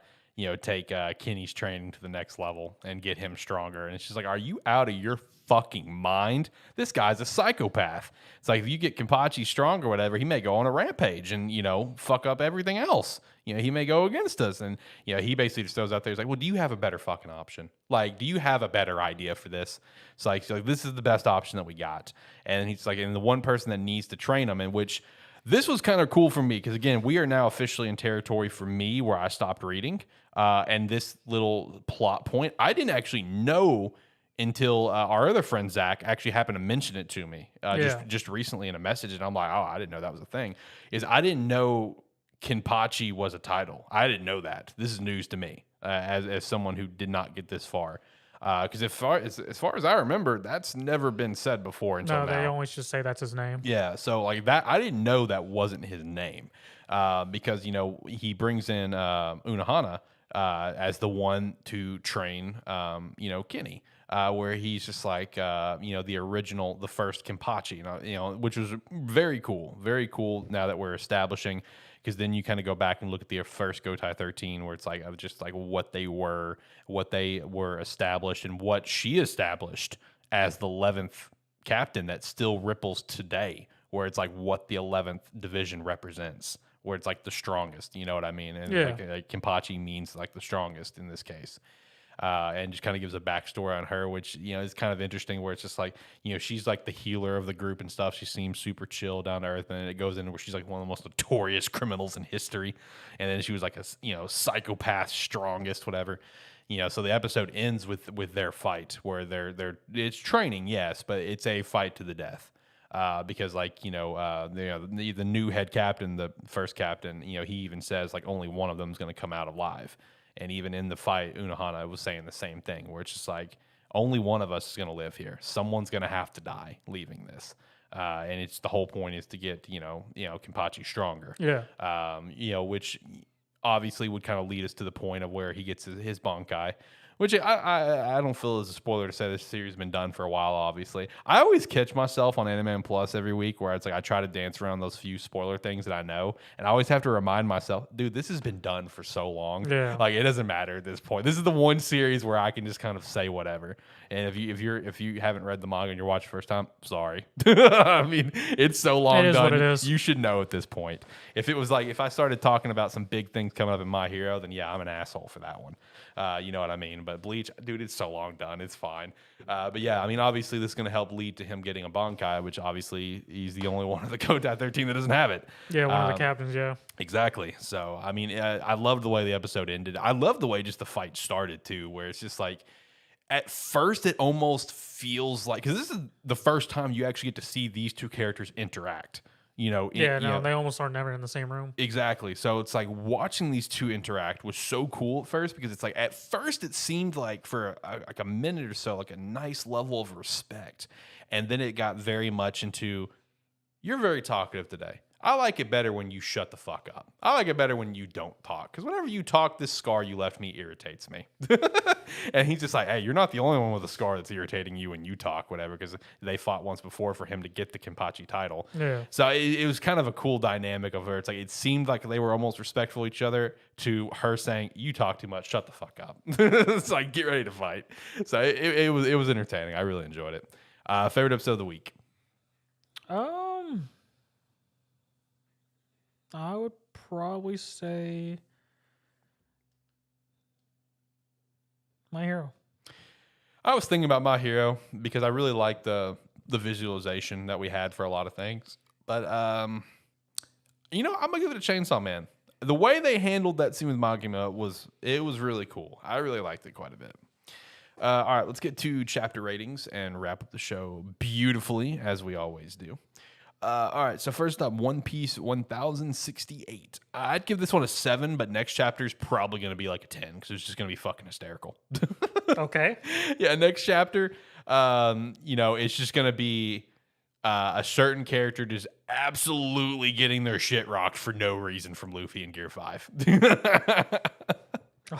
take Kenny's training to the next level and get him stronger. And it's just like, are you out of your fucking mind? This guy's a psychopath. It's like, if you get Kenpachi strong or whatever, he may go on a rampage and, fuck up everything else. He may go against us. And, he basically just throws out there, he's like, well, do you have a better fucking option? Like, do you have a better idea for this? It's like, this is the best option that we got. And he's like, and the one person that needs to train him, in which this was kind of cool for me because, again, we are now officially in territory for me where I stopped reading. And this little plot point, I didn't actually know until our other friend Zach actually happened to mention it to me just recently in a message. And I'm like, oh, I didn't know that was a thing. I didn't know Kenpachi was a title. I didn't know that. This is news to me as someone who did not get this far. Because as far as I remember, that's never been said before until now. No, they always just say that's his name. Yeah, so like that, I didn't know that wasn't his name because he brings in Unohana as the one to train Kenny, where he's just like the original, the first Kenpachi, which was very cool now that we're establishing. Because then you kind of go back and look at the first Gotai 13, where it's like just like what they were established, and what she established as the 11th captain that still ripples today, where it's like what the 11th division represents, where it's like the strongest. You know what I mean? And like Kenpachi means like the strongest in this case. And just kind of gives a backstory on her, which, is kind of interesting, where it's just like, she's like the healer of the group and stuff. She seems super chill, down to earth, and it goes into where she's like one of the most notorious criminals in history. And then she was like a, psychopath, strongest, whatever. So the episode ends with their fight, where it's training, yes, but it's a fight to the death. Because like, the new head captain, the first captain, he even says like only one of them is going to come out alive. And even in the fight, Unohana was saying the same thing, where it's just like, only one of us is going to live here. Someone's going to have to die leaving this. And it's the whole point is to get, Kenpachi stronger. Yeah. Which obviously would kind of lead us to the point of where he gets his Bankai, which I don't feel is a spoiler to say this series has been done for a while, obviously. I always catch myself on AniMan Plus every week where it's like I try to dance around those few spoiler things that I know, and I always have to remind myself, dude, this has been done for so long. Yeah. Like, it doesn't matter at this point. This is the one series where I can just kind of say whatever. And if you haven't read the manga and you're watching first time, sorry. I mean, it's so long done. What it is. You should know at this point. If it was like, if I started talking about some big things coming up in My Hero, then yeah, I'm an asshole for that one. You know what I mean? But Bleach, dude, it's so long done. It's fine. But yeah, I mean, obviously this is going to help lead to him getting a Bankai, which obviously he's the only one of the Gotai 13 that doesn't have it. Yeah, one of the captains, yeah. Exactly. So, I mean, I loved the way the episode ended. I loved the way just the fight started too, where it's just like, at first it almost feels like, because this is the first time you actually get to see these two characters interact. They almost are never in the same room. Exactly. So it's like watching these two interact was so cool at first, because it's like at first it seemed like for like a minute or so like a nice level of respect, and then it got very much into, you're very talkative today. I like it better when you shut the fuck up. I like it better when you don't talk, because whenever you talk, this scar you left me irritates me. And he's just like, hey, you're not the only one with a scar that's irritating you when you talk, whatever, because they fought once before for him to get the Kenpachi title. Yeah. So it was kind of a cool dynamic of her. It's like, it seemed like they were almost respectful of each other, to her saying, you talk too much, shut the fuck up. It's like, get ready to fight. So it was entertaining. I really enjoyed it. Favorite episode of the week? I would probably say My Hero. I was thinking about My Hero because I really liked the visualization that we had for a lot of things. But, I'm going to give it a Chainsaw Man. The way they handled that scene with Magima was really cool. I really liked it quite a bit. All right, let's get to chapter ratings and wrap up the show beautifully, as we always do. All right, so first up, One Piece 1068. I'd give this one a 7, but next chapter is probably going to be like a 10 because it's just going to be fucking hysterical. Okay. Yeah, next chapter, it's just going to be a certain character just absolutely getting their shit rocked for no reason from Luffy in Gear 5.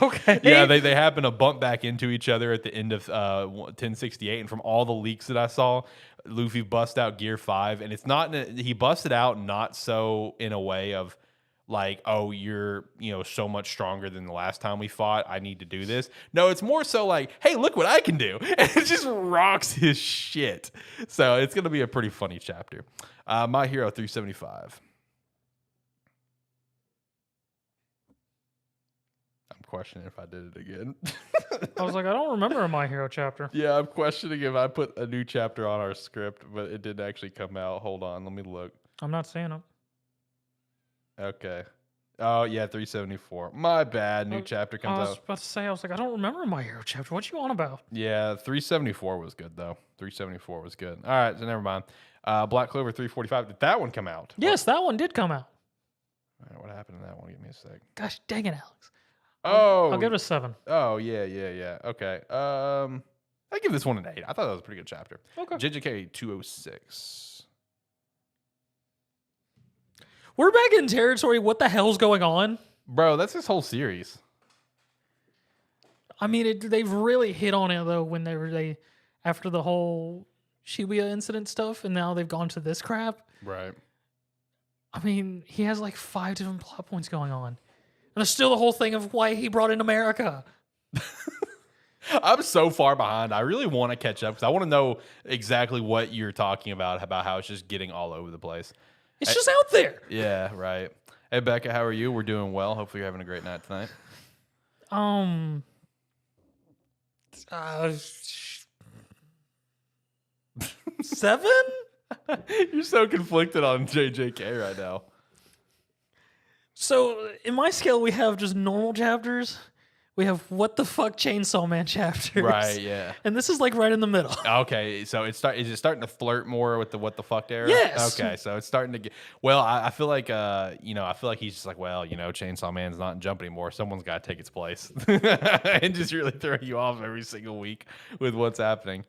Okay. Yeah, they happen to bump back into each other at the end of 1068, and from all the leaks that I saw, Luffy bust out Gear 5, and it's not he busted out not so in a way of like, oh, you're so much stronger than the last time we fought, I need to do this. No, it's more so like, hey, look what I can do, and it just rocks his shit. So it's gonna be a pretty funny chapter. My Hero 375. Questioning if I did it again. I was like, I don't remember a My Hero chapter. Yeah, I'm questioning if I put a new chapter on our script, but it didn't actually come out. Hold on, let me look. I'm not seeing it. Okay. Oh, yeah, 374. My bad. New chapter comes I was out. about to say, I was like, I don't remember a My Hero chapter. What you on about? Yeah, 374 was good, though. 374 was good. All right, so never mind. Black Clover 345. Did that one come out? Yes, that one did come out. All right, what happened to that one? Give me a sec. Gosh dang it, Alex. I'll give it a 7. Oh, yeah. Okay. I give this one an 8. I thought that was a pretty good chapter. Okay. JJK 206. We're back in territory. What the hell's going on? Bro, that's this whole series. I mean, they've really hit on it though when they after the whole Shibuya incident stuff, and now they've gone to this crap. Right. I mean, he has like 5 different plot points going on. And there's still the whole thing of why he brought in America. I'm so far behind. I really want to catch up because I want to know exactly what you're talking about how it's just getting all over the place. It's just out there. Yeah, right. Hey, Becca, how are you? We're doing well. Hopefully you're having a great night tonight. 7? You're so conflicted on JJK right now. So in my scale, we have just normal chapters. We have what the fuck Chainsaw Man chapters. Right, yeah. And this is like right in the middle. Okay, so is it starting to flirt more with the what the fuck era? Yes. Okay, so it's starting to get. Well, I feel like I feel like he's just like, well, Chainsaw Man's not in Jump anymore. Someone's got to take its place, and just really throwing you off every single week with what's happening.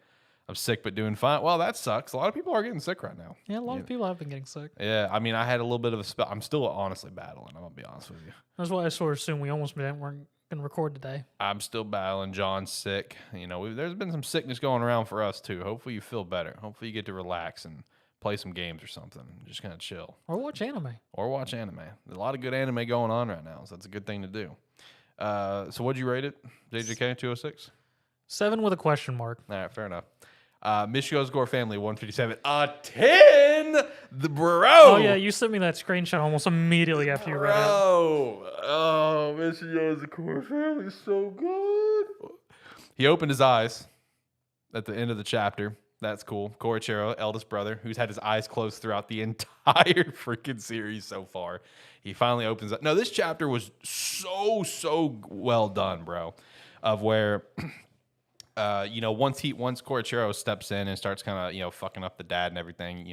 I'm sick but doing fine. Well, that sucks. A lot of people are getting sick right now. Yeah, a lot of people have been getting sick. Yeah, I mean, I had a little bit of a spell. I'm still honestly battling. I'm gonna be honest with you. That's why I sort of assumed we almost weren't going to record today. I'm still battling. John's sick. There's been some sickness going around for us too. Hopefully you feel better. Hopefully you get to relax and play some games or something. Just kind of chill. Or watch anime. There's a lot of good anime going on right now, so that's a good thing to do. So what'd you rate it? JJK 206? 7 with a question mark. All right, fair enough. Michigo's Gore Family 157. A 10? The bro. Oh, yeah, you sent me that screenshot almost immediately after you read it. Oh, Michigo's Gore Family is so good. He opened his eyes at the end of the chapter. That's cool. Korichiro, eldest brother, who's had his eyes closed throughout the entire freaking series so far. He finally opens up. No, this chapter was so well done, bro. Of where... once Korichiro steps in and starts kind of, fucking up the dad and everything,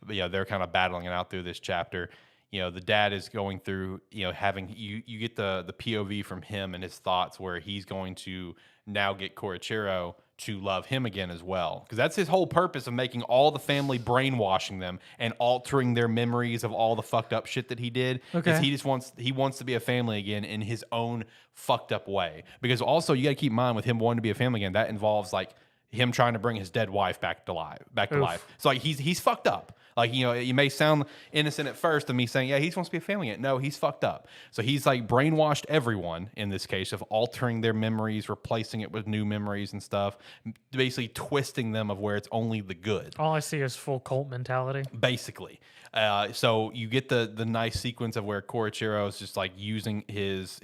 they're kind of battling it out through this chapter. The dad is going through, having you get the POV from him and his thoughts where he's going to now get Korichiro to love him again as well. Because that's his whole purpose of making all the family, brainwashing them and altering their memories of all the fucked up shit that he did. Okay. Because he wants to be a family again in his own fucked up way. Because also you got to keep in mind with him wanting to be a family again, that involves like him trying to bring his dead wife back to life. So like he's fucked up. Like, you may sound innocent at first of me saying, yeah, he just wants to be a family again. No, he's fucked up. So he's like brainwashed everyone in this case of altering their memories, replacing it with new memories and stuff, basically twisting them of where it's only the good. All I see is full cult mentality. Basically. So you get the nice sequence of where Korichiro is just like using his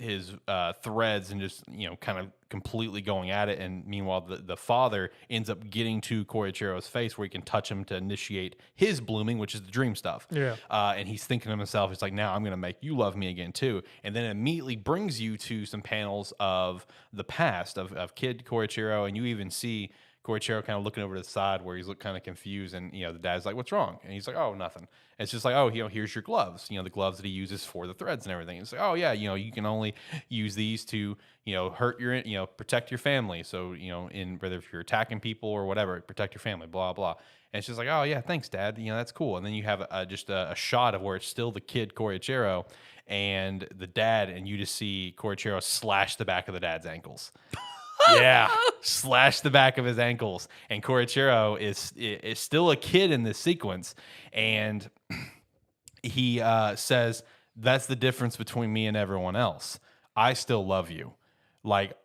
threads and just, kind of completely going at it. And meanwhile, the father ends up getting to Korichiro's face where he can touch him to initiate his blooming, which is the dream stuff. Yeah. And he's thinking to himself, it's like, now I'm going to make you love me again too. And then it immediately brings you to some panels of the past of Kid Korichiro. And you even see Koichiro kind of looking over to the side where he's kind of confused, and the dad's like, "What's wrong?" And he's like, "Oh, nothing." And it's just like, "Oh, here's your gloves. The gloves that he uses for the threads and everything." It's like, "Oh yeah, you can only use these to hurt your protect your family. So in whether if you're attacking people or whatever, protect your family. Blah blah." And she's like, "Oh yeah, thanks, Dad. That's cool." And then you have just a shot of where it's still the kid Koichiro and the dad, and you just see Koichiro slash the back of the dad's ankles. Yeah, slash the back of his ankles, and Koichiro is still a kid in this sequence, and he says, "That's the difference between me and everyone else. I still love you. Like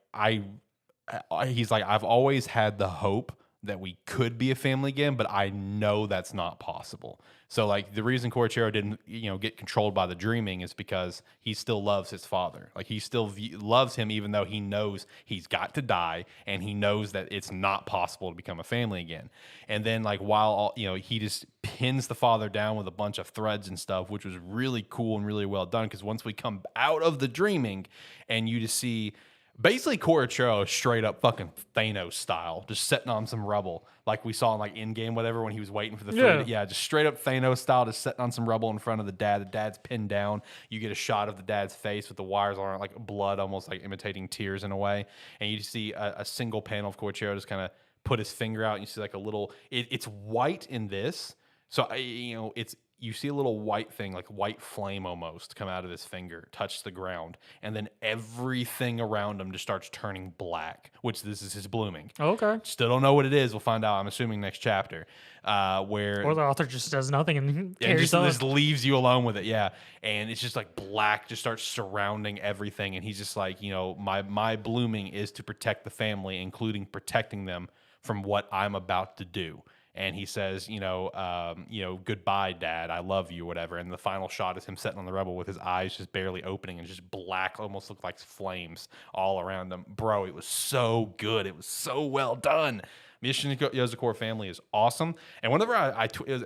he's like, I've always had the hope that we could be a family again, but I know that's not possible." So like the reason Koichiro didn't get controlled by the dreaming is because he still loves his father. Like he still loves him, even though he knows he's got to die, and he knows that it's not possible to become a family again. And then like while he just pins the father down with a bunch of threads and stuff, which was really cool and really well done, because once we come out of the dreaming and you just see basically Koichiro straight up fucking Thanos style, just sitting on some rubble, like we saw in like Endgame, whatever, when he was waiting for the food. Yeah, just straight up Thanos style, just sitting on some rubble in front of the dad. The dad's pinned down. You get a shot of the dad's face with the wires on it, like blood, almost like imitating tears in a way. And you see a single panel of Koichiro just kind of put his finger out, and you see like a little. It's white in this, so it's. You see a little white thing, like white flame almost, come out of his finger, touch the ground, and then everything around him just starts turning black, which this is his blooming. Okay. Still don't know what it is. We'll find out, I'm assuming, next chapter. Or the author just does nothing and carries just leaves you alone with it, yeah. And it's just like black just starts surrounding everything, and he's just like, my blooming is to protect the family, including protecting them from what I'm about to do. And he says, goodbye, Dad. I love you, whatever. And the final shot is him sitting on the rubble with his eyes just barely opening and just black, almost look like flames all around him. Bro, it was so good. It was so well done. Mission Yozakura family is awesome. And whenever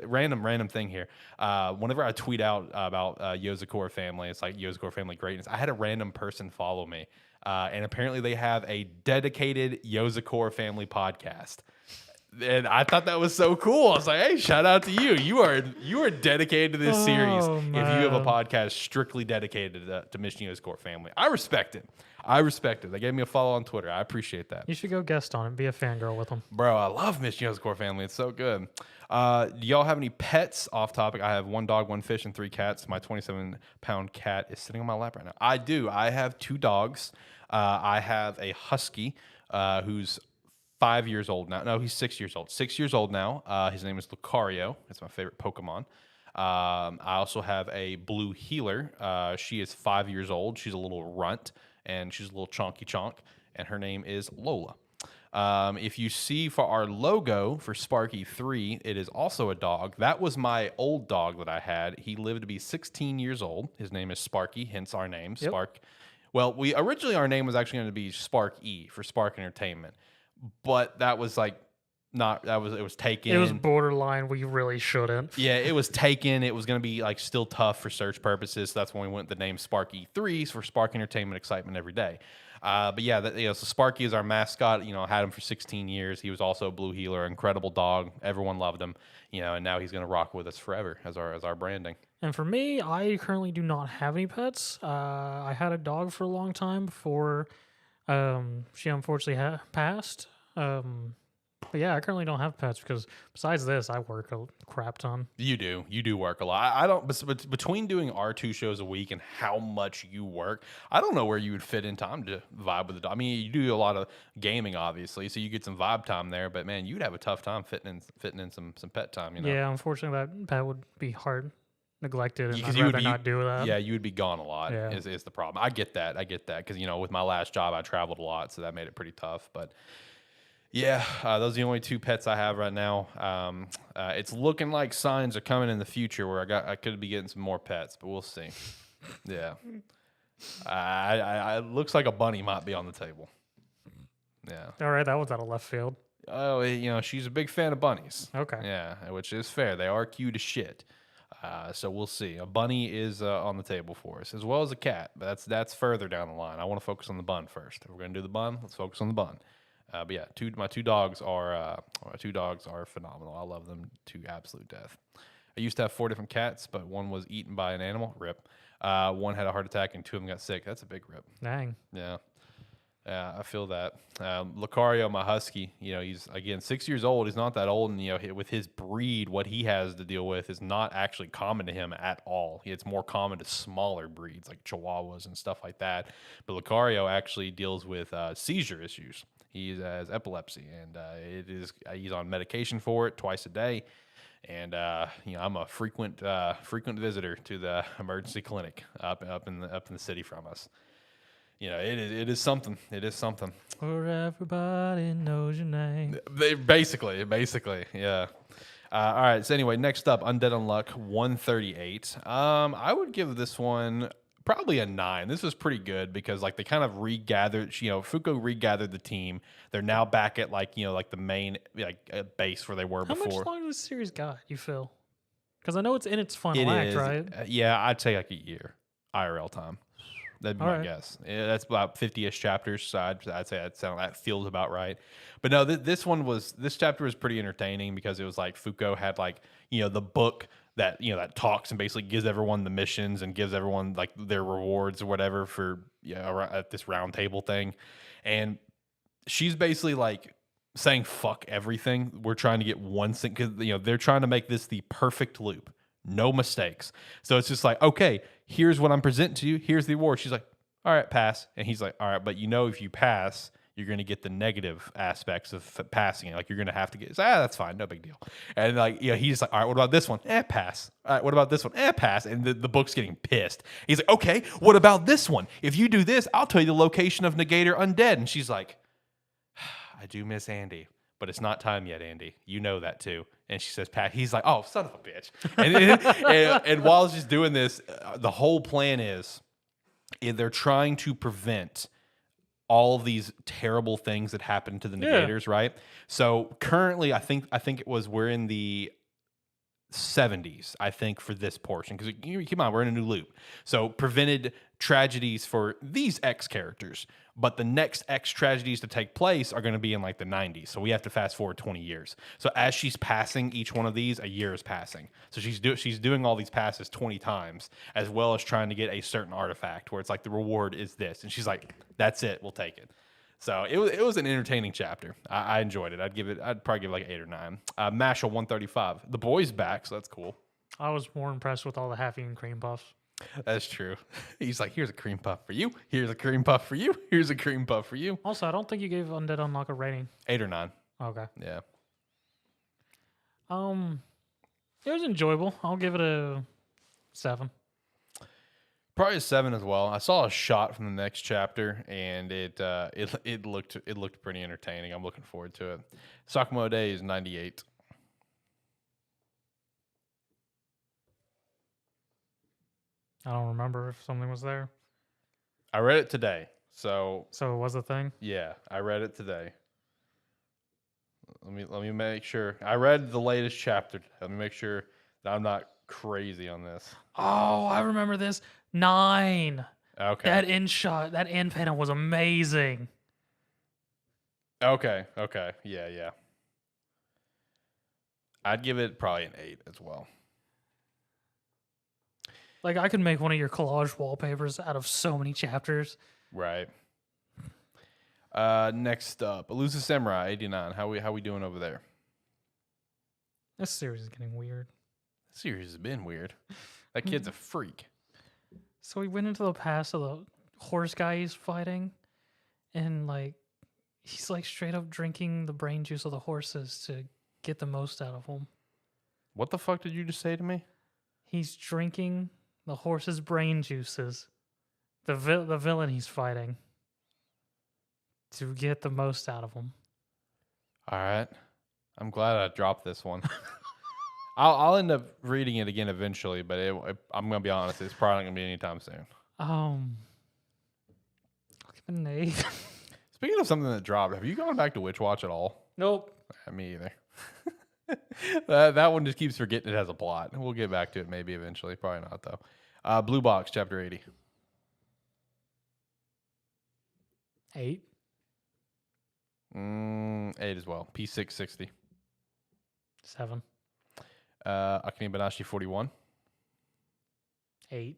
random thing here, whenever I tweet out about Yozakura family, it's like Yozakura family greatness. I had a random person follow me, and apparently they have a dedicated Yozakura family podcast. And I thought that was so cool. I was like, "Hey, shout out to you! You are dedicated to this series. Man. If you have a podcast strictly dedicated to Mission Yozakura family, I respect it. They gave me a follow on Twitter. I appreciate that. You should go guest on it. Be a fangirl with them, bro. I love Mission Yozakura family. It's so good. Do y'all have any pets? Off topic. I have 1 dog, 1 fish, and 3 cats. My 27-pound cat is sitting on my lap right now. I do. I have 2 dogs. I have a husky who's 5 years old now. No, he's 6 years old. 6 years old now. His name is Lucario. It's my favorite Pokemon. I also have a blue healer. She is 5 years old. She's a little runt, and she's a little chonky chonk, and her name is Lola. If you see for our logo for Sparky 3, it is also a dog. That was my old dog that I had. He lived to be 16 years old. His name is Sparky, hence our name, Yep. Spark. Well, originally our name was actually going to be Spark E for Spark Entertainment. But that was like it was taken. It was borderline. We really shouldn't. Yeah, it was taken. It was going to be like still tough for search purposes. So that's when we went with the name Sparky 3 for Spark Entertainment Excitement Every Day. But yeah, so Sparky is our mascot. Had him for 16 years. He was also a blue healer, incredible dog. Everyone loved him. And now he's going to rock with us forever as our branding. And for me, I currently do not have any pets. I had a dog for a long time before she unfortunately passed. But yeah, I currently don't have pets because besides this, I work a crap ton. You do work a lot. I don't, but between doing our 2 shows a week and how much you work, I don't know where you would fit in time to vibe with the dog. I mean, you do a lot of gaming, obviously, so you get some vibe time there. But man, you'd have a tough time fitting in some pet time. Yeah, unfortunately, that pet would be hard neglected, and I'd you rather not do that. Yeah, you would be gone a lot. Yeah. Is the problem? I get that because with my last job, I traveled a lot, so that made it pretty tough. But yeah, those are the only 2 pets I have right now. It's looking like signs are coming in the future where I could be getting some more pets, but we'll see. Yeah, it looks like a bunny might be on the table. Yeah. All right, that was out of left field. Oh, she's a big fan of bunnies. Okay. Yeah, which is fair. They are cute as shit. So we'll see. A bunny is on the table for us, as well as a cat. But that's further down the line. I want to focus on the bun first. If we're going to do the bun, let's focus on the bun. But yeah, my two dogs are phenomenal. I love them to absolute death. I used to have 4 different cats, but one was eaten by an animal. Rip. One had a heart attack, and 2 of them got sick. That's a big rip. Dang. Yeah. Yeah, I feel that. Lucario, my husky, he's again 6 years old. He's not that old, and with his breed, what he has to deal with is not actually common to him at all. It's more common to smaller breeds like Chihuahuas and stuff like that. But Lucario actually deals with seizure issues. He has epilepsy, and he's on medication for it twice a day. And I'm a frequent visitor to the emergency clinic up in the city from us. It is something. It is something. Where everybody knows your name. Basically, yeah. All right. So anyway, next up, Undead Unluck 138. I would give this one probably a 9. This was pretty good because they kind of regathered. Fuko regathered the team. They're now back at the main base where they were before. How much longer this series got? You feel? Because I know it's in its final act, right? Yeah, I'd say a year IRL time. That'd be my guess. Yeah, that's about 50-ish chapters, so I'd say that feels about right. But no, this chapter was pretty entertaining because it was Fuko had the book that that talks and basically gives everyone the missions and gives everyone their rewards or whatever for at this round table thing, and she's basically saying fuck everything. We're trying to get one thing because they're trying to make this the perfect loop. No mistakes. So it's just okay, here's what I'm presenting to you. Here's the award. She's like, all right, pass. And he's like, all right, but if you pass, you're going to get the negative aspects of passing it. You're going to have to get, that's fine. No big deal. And he's like, all right, what about this one? Pass. All right, what about this one? Pass. And the book's getting pissed. He's like, okay, what about this one? If you do this, I'll tell you the location of Negator Undead. And she's like, I do miss Andy, but it's not time yet, Andy. You know that too. And she says, Pat, he's like, oh, son of a bitch. And while she's doing this, the whole plan is they're trying to prevent all of these terrible things that happen to the Negators, right? So currently, I think we're in the 70s, I think, for this portion. Because keep in mind, we're in a new loop. So prevented tragedies for these X characters. But the next X tragedies to take place are going to be in the 90s. So we have to fast forward 20 years. So as she's passing each one of these, a year is passing. So she's doing all these passes 20 times, as well as trying to get a certain artifact where it's the reward is this. And she's like, that's it, we'll take it. So it was an entertaining chapter. I enjoyed it. I'd probably give it 8 or 9. Mashle 135. The boy's back, so that's cool. I was more impressed with all the half-eaten cream puffs. That's true. He's like, here's a cream puff for you. Here's a cream puff for you. Here's a cream puff for you. Also, I don't think you gave Undead Unlock a rating. 8 or 9. Okay. Yeah. It was enjoyable. I'll give it a 7. Probably a 7 as well. I saw a shot from the next chapter, and it looked pretty entertaining. I'm looking forward to it. Sakamoto Day is 98. I don't remember if something was there. I read it today, so it was a thing. Yeah, I read it today. Let me make sure. I read the latest chapter. Let me make sure that I'm not crazy on this. Oh, I remember this. 9. Okay. That end panel was amazing. Okay. Yeah. I'd give it probably an 8 as well. I could make one of your collage wallpapers out of so many chapters. Right. Next up, Elusive Samurai 89. How we doing over there? This series is getting weird. This series has been weird. That kid's a freak. So we went into the past of the horse guy he's fighting, and he's straight up drinking the brain juice of the horses to get the most out of them. What the fuck did you just say to me? He's drinking the horse's brain juices, the villain he's fighting, to get the most out of him. All right. I'm glad I dropped this one. I'll end up reading it again eventually, but I'm going to be honest, it's probably not going to be anytime soon. I'll give it an 8. Speaking of something that dropped, have you gone back to Witch Watch at all? Nope. Me either. That one just keeps forgetting it has a plot. We'll get back to it maybe eventually. Probably not, though. Blue Box, Chapter 80. 8. 8 as well. P660. 7. Akane-Banashi 41. 8.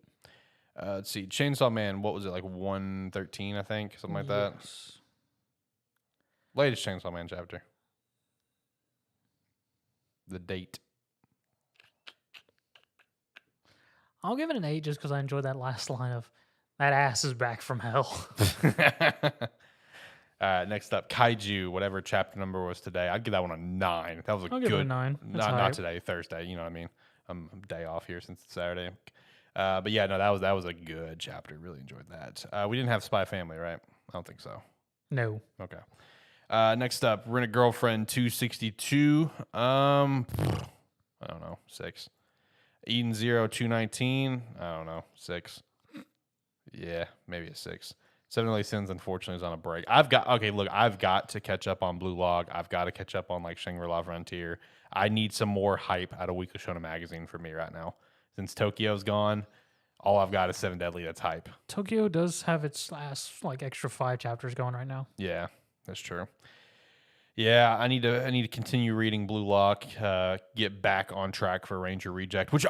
Let's see. Chainsaw Man, what was it, like 113, I think? Something like that. Yes. Latest Chainsaw Man chapter. The date. I'll give it an 8 just because I enjoyed that last line of, that ass is back from hell. Next up, Kaiju, whatever chapter number was today. I'd give that one a 9. That was a I'll good. give it a 9. Not today, Thursday. You know what I mean? I'm day off here since it's Saturday. But yeah, no, that was a good chapter. Really enjoyed that. We didn't have Spy Family, right? I don't think so. No. Okay. Next up, Rent a Girlfriend 262. I don't know, 6. Eden Zero 219. I don't know, 6. Yeah, maybe a 6. Seven Deadly Sins, unfortunately, is on a break. I've got to catch up on Blue Log. I've got to catch up on like Shangri-La Frontier. I need some more hype out of Weekly Shonen Magazine for me right now. Since Tokyo's gone, all I've got is Seven Deadly. That's hype. Tokyo does have its last like extra 5 chapters going right now. Yeah, that's true. Yeah, I need to continue reading Blue Lock, get back on track for Ranger Reject, which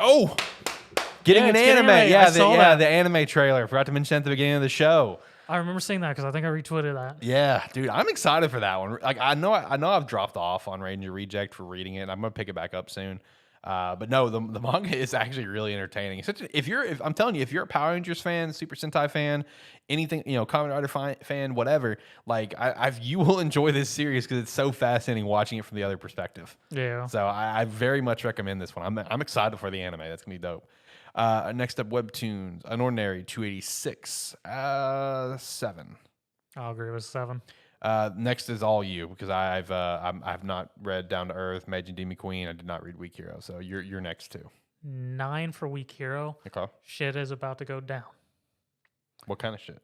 getting an anime. Yeah, the anime trailer. Forgot to mention at the beginning of the show. I remember seeing that because I think I retweeted that. Yeah, dude, I'm excited for that one. Like I know I've dropped off on Ranger Reject for reading it. I'm gonna pick it back up soon. But no, the manga is actually really entertaining. If I'm telling you, if you're a Power Rangers fan, Super Sentai fan, anything, Kamen Rider fan, whatever, like you will enjoy this series because it's so fascinating watching it from the other perspective. Yeah. So I very much recommend this one. I'm excited for the anime. That's gonna be dope. Next up, Webtoons, Unordinary 286, 7. I'll agree with 7. Next is all you because I've not read Down to Earth, Meijin Demi Queen. I did not read Weak Hero, so you're next too. 9 for Weak Hero. Okay. Shit is about to go down. What kind of shit?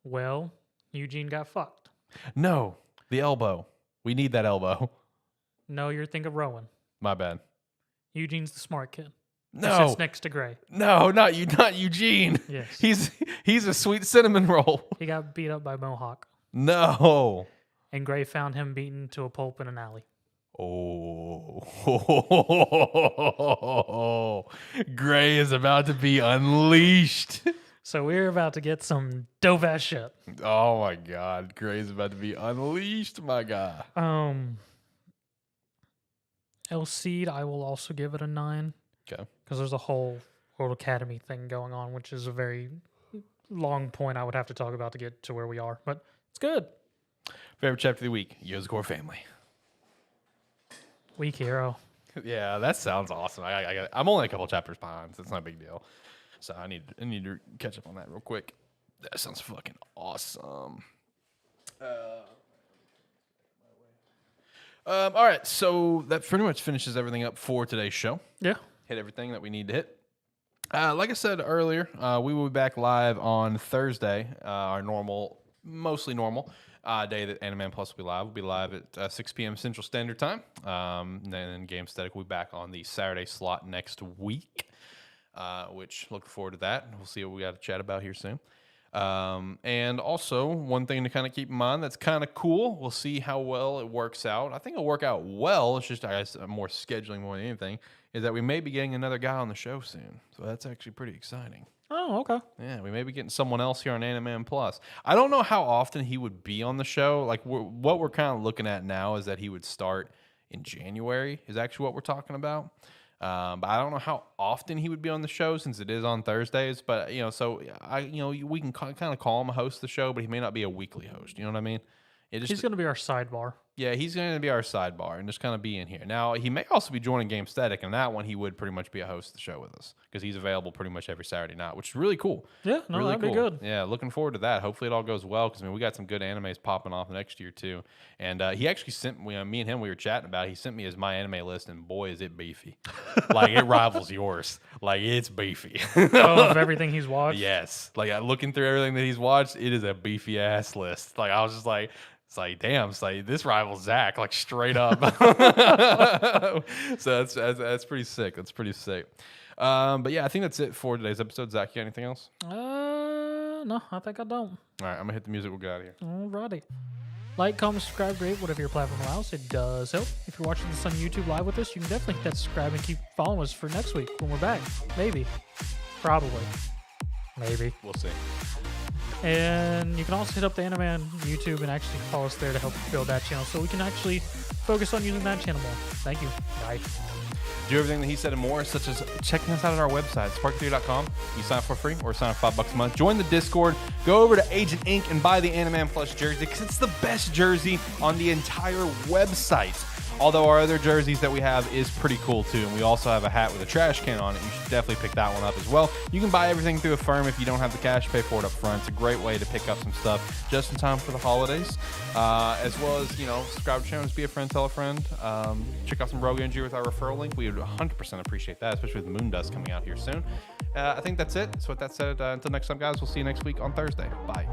Well, Eugene got fucked. No, the elbow. We need that elbow. No, you're thinking of Rowan. My bad. Eugene's the smart kid. No, He sits next to Gray. No, not Eugene. Yes. He's a sweet cinnamon roll. He got beat up by Mohawk. No. And Gray found him beaten to a pulp in an alley. Oh. Gray is about to be unleashed. So we're about to get some dope ass shit. Oh my God. Gray is about to be unleashed, my guy. Eleceed, I will also give it a 9. Okay. Because there's a whole World Academy thing going on, which is a very long point I would have to talk about to get to where we are. But it's good. Favorite chapter of the week, Yozakura family. Weak Hero. Yeah, that sounds awesome. I'm only a couple chapters behind, so it's not a big deal. So I need to catch up on that real quick. That sounds fucking awesome. All right, so that pretty much finishes everything up for today's show. Yeah. Hit everything that we need to hit. Like I said earlier, we will be back live on Thursday, our mostly normal day that AniMan Plus will be live. We'll be live at 6 p.m. Central Standard Time. And then Game Static will be back on the Saturday slot next week, which look forward to that. We'll see what we got to chat about here soon. And also, one thing to kind of keep in mind that's kind of cool. We'll see how well it works out. I think it'll work out well. It's just, I guess, more scheduling more than anything. Is that we may be getting another guy on the show soon. So that's actually pretty exciting. Oh, okay. Yeah, we may be getting someone else here on AniMan Plus. I don't know how often he would be on the show. Like, what we're kind of looking at now is that he would start in January is actually what we're talking about. But I don't know how often he would be on the show since it is on Thursdays. But, so we can kind of call him a host of the show, but he may not be a weekly host. You know what I mean? He's going to be our sidebar. Yeah, he's going to be our sidebar and just kind of be in here. Now, he may also be joining Game Static, and that one he would pretty much be a host of the show with us because he's available pretty much every Saturday night, which is really cool. Yeah, no, really that'd be good. Yeah, looking forward to that. Hopefully it all goes well because, we got some good animes popping off next year, too. And he actually sent me and him, we were chatting about it. He sent me his My Anime list, and boy, is it beefy. Like, it rivals yours. Like, it's beefy. Of everything he's watched? Yes. Like, looking through everything that he's watched, it is a beefy-ass list. Like, I was just like... It's like, damn, this rivals Zach, like straight up. So that's pretty sick. That's pretty sick. But yeah, I think that's it for today's episode. Zach, you got anything else? No, I think I don't. All right, I'm going to hit the music. We'll get out of here. Alrighty. Like, comment, subscribe, rate, whatever your platform allows. It does help. If you're watching this on YouTube live with us, you can definitely hit that subscribe and keep following us for next week when we're back. Maybe. Probably. Maybe. We'll see. And you can also hit up the AniMan YouTube and actually follow us there to help build that channel so we can actually focus on using that channel more. Thank you. Bye. Do everything that he said and more, such as checking us out at our website, spark3.com. You sign up for free or sign up $5 a month. Join the Discord. Go over to Agent Inc. and buy the AniMan Plus jersey because it's the best jersey on the entire website. Although our other jerseys that we have is pretty cool too. And we also have a hat with a trash can on it. You should definitely pick that one up as well. You can buy everything through Affirm if you don't have the cash, pay for it up front. It's a great way to pick up some stuff just in time for the holidays. As well as, subscribe to channels, be a friend, tell a friend. Check out some Rogue Energy with our referral link. We would 100% appreciate that, especially with the Moon Dust coming out here soon. I think that's it. So with that said, until next time, guys, we'll see you next week on Thursday. Bye.